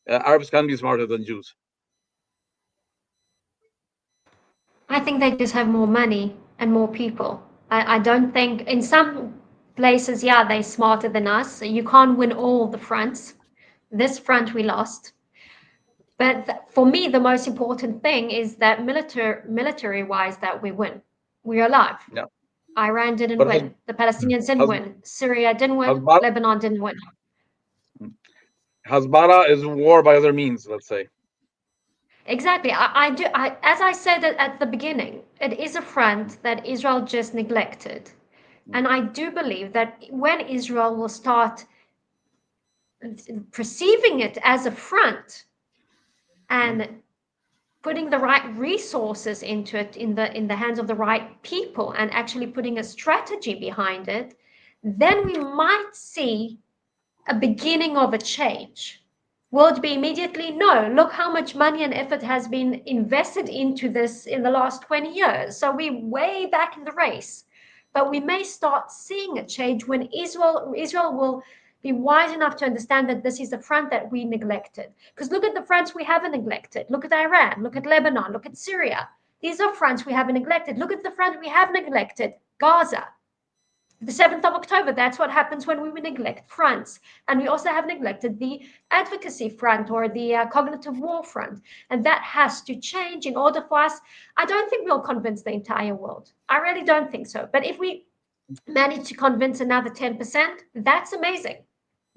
Arabs can be smarter than Jews. I think they just have more money and more people. I don't think in some places, they're smarter than us. You can't win all the fronts. This front we lost. But for me, the most important thing is that military-wise, that we win. We're alive. Yeah. Iran didn't win. The Palestinians didn't win. Syria didn't win. Lebanon didn't win. Hasbara is war by other means, let's say. Exactly. I do. As I said at the beginning, it is a front that Israel just neglected. And I do believe that when Israel will start perceiving it as a front and putting the right resources into it in the hands of the right people and actually putting a strategy behind it, then we might see a beginning of a change. Will it be immediately? No. Look how much money and effort has been invested into this in the last 20 years. So we're way back in the race. But we may start seeing a change when Israel will be wise enough to understand that this is a front that we neglected. Because look at the fronts we haven't neglected. Look at Iran, look at Lebanon, look at Syria. These are fronts we haven't neglected. Look at the front we have neglected, Gaza. The 7th of October, that's what happens when we neglect fronts. And we also have neglected the advocacy front or the cognitive war front. And that has to change in order for us. I don't think we'll convince the entire world. I really don't think so. But if we manage to convince another 10%, that's amazing.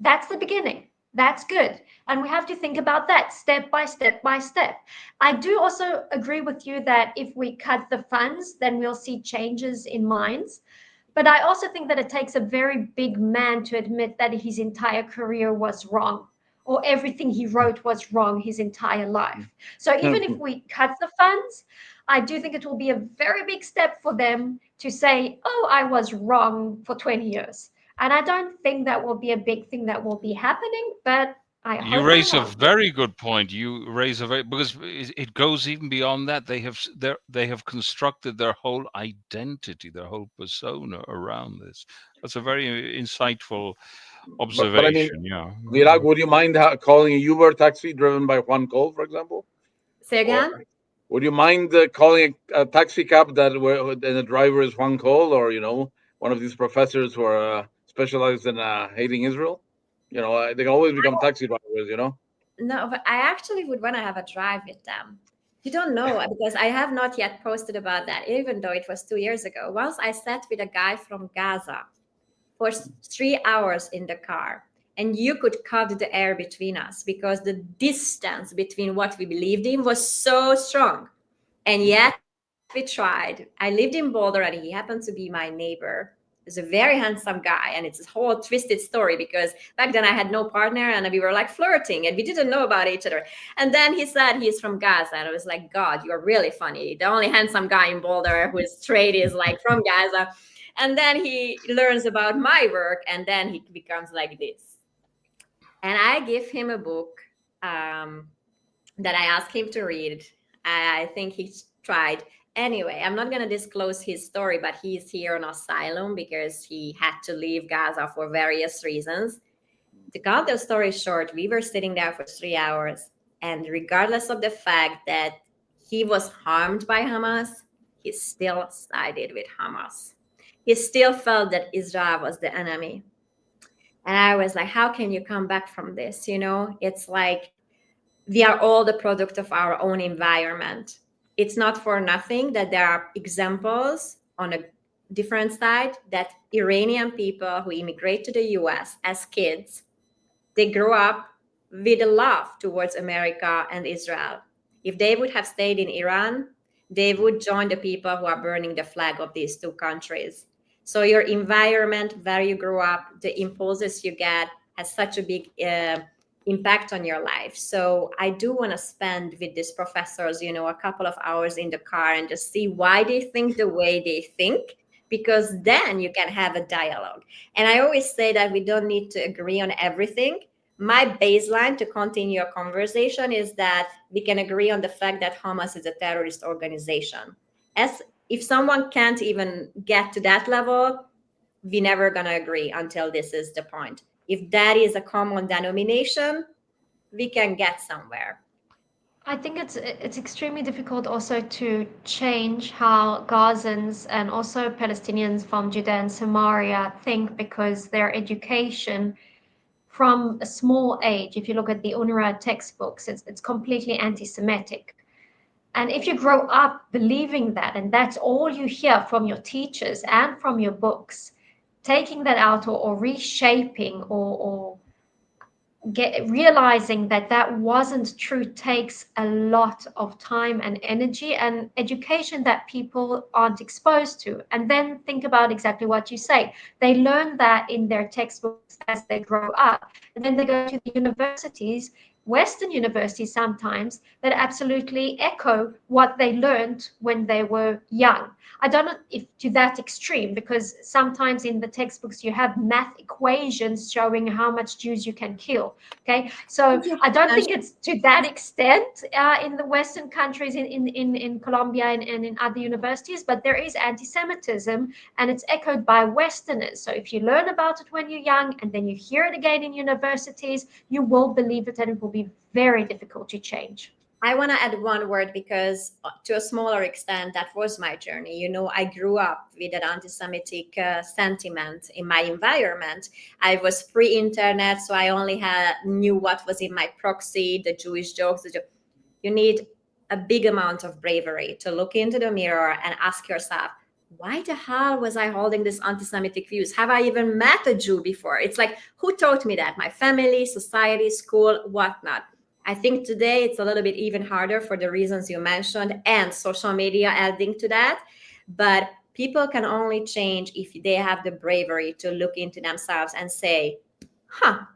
That's the beginning. That's good. And we have to think about that step by step by step. I do also agree with you that if we cut the funds, then we'll see changes in minds. But I also think that it takes a very big man to admit that his entire career was wrong or everything he wrote was wrong his entire life. So even if we cut the funds, I do think it will be a very big step for them to say, oh, I was wrong for 20 years. And I don't think that will be a big thing that will be happening, but I You hope raise I'm a wrong. very good point. You raise a very, because it goes even beyond that. They have constructed their whole identity, their whole persona around this. That's a very insightful But I mean, observation. Yeah. Virag, would you mind calling a Uber taxi driven by Juan Cole, for example? Say again? Or would you mind calling a taxi cab and the driver is Juan Cole, or one of these professors who are specialized in hating Israel? They can always become taxi drivers. No, but I actually would want to have a drive with them. You don't know because I have not yet posted about that, even though it was 2 years ago. Once I sat with a guy from Gaza for 3 hours in the car, and you could cut the air between us because the distance between what we believed in was so strong. And yet we tried. I lived in Boulder, and he happened to be my neighbor. He's a very handsome guy, and it's a whole twisted story because back then I had no partner and we were like flirting and we didn't know about each other. And then he said he's from Gaza, and I was like, God, you're really funny. The only handsome guy in Boulder who is straight is like from Gaza. And then he learns about my work, and then he becomes like this. And I give him a book that I asked him to read. I think he tried. Anyway, I'm not going to disclose his story, but he's here on asylum because he had to leave Gaza for various reasons. To cut the story short, we were sitting there for 3 hours, and regardless of the fact that he was harmed by Hamas, he still sided with Hamas. He still felt that Israel was the enemy. And I was like, how can you come back from this? It's like we are all the product of our own environment. It's not for nothing that there are examples on a different side that Iranian people who immigrate to the US as kids, they grew up with a love towards America and Israel. If they would have stayed in Iran, they would join the people who are burning the flag of these two countries. So your environment, where you grew up, the impulses you get has such a big impact on your life. So I do want to spend with these professors, a couple of hours in the car and just see why they think the way they think, because then you can have a dialogue. And I always say that we don't need to agree on everything. My baseline to continue a conversation is that we can agree on the fact that Hamas is a terrorist organization. As if someone can't even get to that level, we're never going to agree until this is the point. If that is a common denomination, we can get somewhere. I think it's extremely difficult also to change how Gazans and also Palestinians from Judea and Samaria think, because their education from a small age, if you look at the UNRWA textbooks, it's completely anti-Semitic. And if you grow up believing that, and that's all you hear from your teachers and from your books, taking that out or reshaping or realizing that that wasn't true takes a lot of time and energy and education that people aren't exposed to. And then think about exactly what you say. They learn that in their textbooks as they grow up, and then they go to the universities, Western universities sometimes, that absolutely echo what they learned when they were young. I don't know if to that extreme, because sometimes in the textbooks you have math equations showing how much Jews you can kill. Okay, so I don't think it's to that extent in the Western countries, in Colombia and in other universities, but there is anti-Semitism, and it's echoed by Westerners. So if you learn about it when you're young and then you hear it again in universities, you will believe it, and it will be very difficult to change. I want to add one word, because to a smaller extent, that was my journey. You know, I grew up with an anti-Semitic sentiment in my environment. I was pre-internet, so I only knew what was in my proxy, the Jewish jokes. You need a big amount of bravery to look into the mirror and ask yourself, why the hell was I holding this anti-Semitic views? Have I even met a Jew before? It's like, who taught me that? My family, society, school, whatnot. I think today it's a little bit even harder for the reasons you mentioned, and social media adding to that. But people can only change if they have the bravery to look into themselves and say,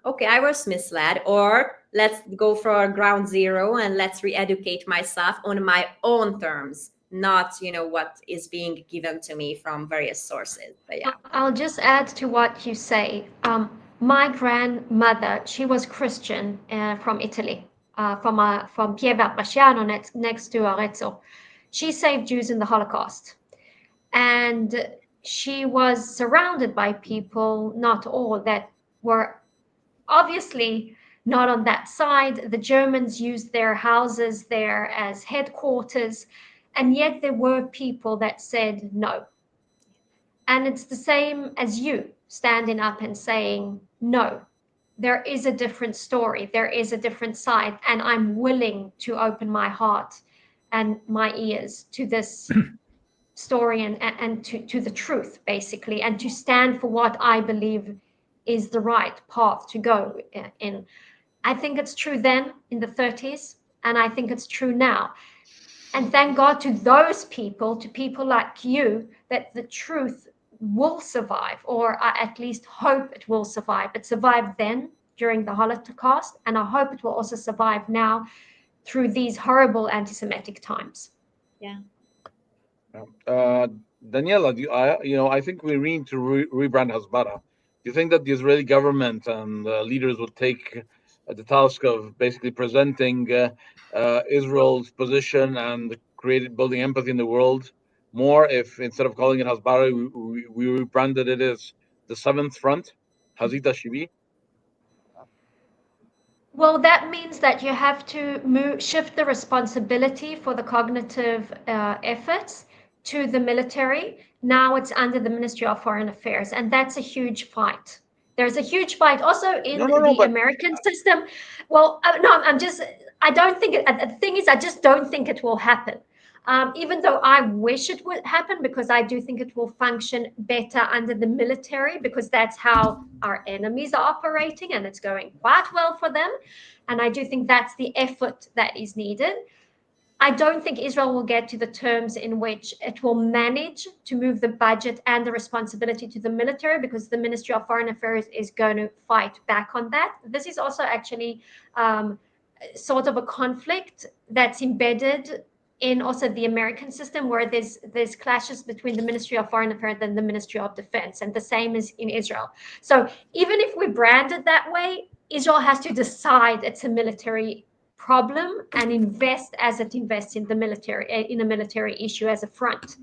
okay, I was misled, or let's go for ground zero and let's re-educate myself on my own terms, not, what is being given to me from various sources. But yeah. I'll just add to what you say. My grandmother, she was Christian from Italy. From Pieve Bracciano next to Arezzo. She saved Jews in the Holocaust. And she was surrounded by people, not all, that were obviously not on that side. The Germans used their houses there as headquarters, and yet there were people that said no. And it's the same as you standing up and saying no. There is a different story, there is a different side, and I'm willing to open my heart and my ears to this story and to the truth, basically, and to stand for what I believe is the right path to go in. I think it's true then in the 30s, and I think it's true now. And thank God to those people, to people like you, that the truth will survive, or I at least hope it will survive. It survived then during the Holocaust, and I hope it will also survive now through these horrible anti-Semitic times. Yeah. Daniela, I think we need to rebrand Hasbara. Do you think that the Israeli government and leaders would take the task of basically presenting Israel's position and building empathy in the world more if instead of calling it Hasbara, we rebranded it as the Seventh Front, Hazita Shivi? Well, that means that you have to shift the responsibility for the cognitive efforts to the military. Now it's under the Ministry of Foreign Affairs, and that's a huge fight. There's a huge fight also in the American system. Well, no, I don't think the thing is, I just don't think it will happen. Even though I wish it would happen, because I do think it will function better under the military, because that's how our enemies are operating, and it's going quite well for them. And I do think that's the effort that is needed. I don't think Israel will get to the terms in which it will manage to move the budget and the responsibility to the military, because the Ministry of Foreign Affairs is going to fight back on that. This is also actually sort of a conflict that's embedded in also the American system, where there's clashes between the Ministry of Foreign Affairs and the Ministry of Defense, and the same is in Israel. So even if we brand it that way, Israel has to decide it's a military problem and invest as it invests in the military, in a military issue as a front.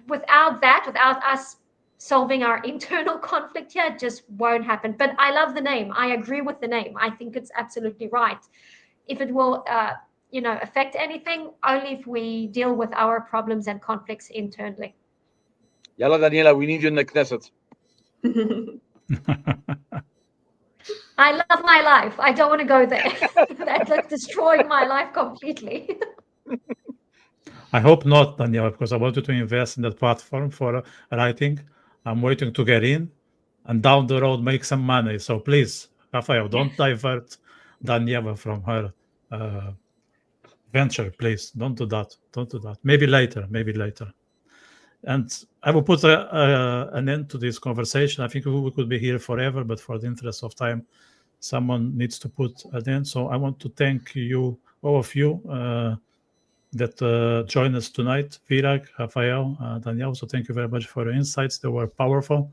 Without that, without us solving our internal conflict here, it just won't happen. But I love the name. I agree with the name. I think it's absolutely right. If it will affect anything, only if we deal with our problems and conflicts internally. Yalla, Daniela, we need you in the Knesset. I love my life. I don't want to go there. That's destroying my life completely. I hope not, Daniela, because I wanted to invest in that platform for writing. I'm waiting to get in and down the road make some money. So please Rafael, don't divert Daniela from her venture, please. Don't do that. Don't do that. Maybe later. And I will put an end to this conversation. I think we could be here forever, but for the interest of time, someone needs to put an end. So I want to thank you, all of you, that joined us tonight. Virag, Rafael, Daniel. So thank you very much for your insights. They were powerful.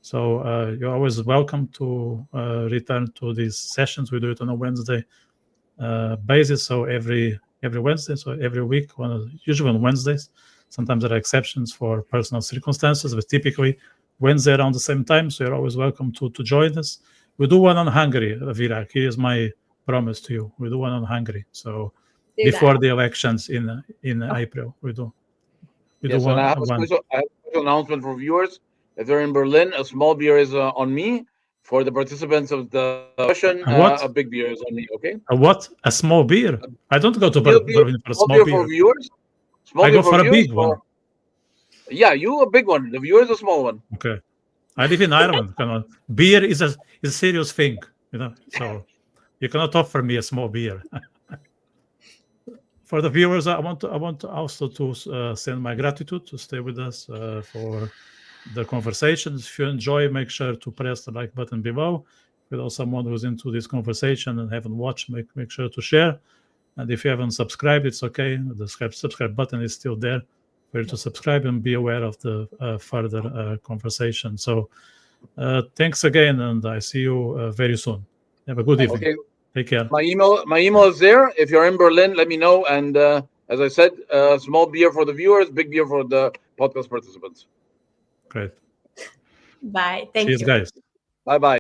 So you're always welcome to return to these sessions. We do it on a Wednesday basis. So every Wednesday, so every week, usually on Wednesdays. Sometimes there are exceptions for personal circumstances, but typically Wednesday around the same time. So you're always welcome to join us. We do one on Hungary, Virag. Here's my promise to you. We do one on Hungary. So before the elections in April, we do. Yes, and I have a special announcement for viewers. If they're in Berlin, a small beer is on me. For the participants of the session, a big beer is on me. Okay. A what? A small beer? I don't go to Berlin for a small beer. For viewers. I go for a big one. Yeah, you a big one. The viewers a small one. Okay. I live in Ireland. Beer is a serious thing, So you cannot offer me a small beer. For the viewers, I want to also to send my gratitude to stay with us for the conversations. If you enjoy, make sure to press the like button below. If you know someone who's into this conversation and haven't watched, make sure to share. And if you haven't subscribed, it's okay. The subscribe button is still there for you to subscribe and be aware of the further conversation. So thanks again, and I see you very soon. Have a good evening. Okay. Take care. My email is there. If you're in Berlin, let me know. And as I said, small beer for the viewers, big beer for the podcast participants. Great. Bye. Thank Cheers, you. guys. Bye-bye.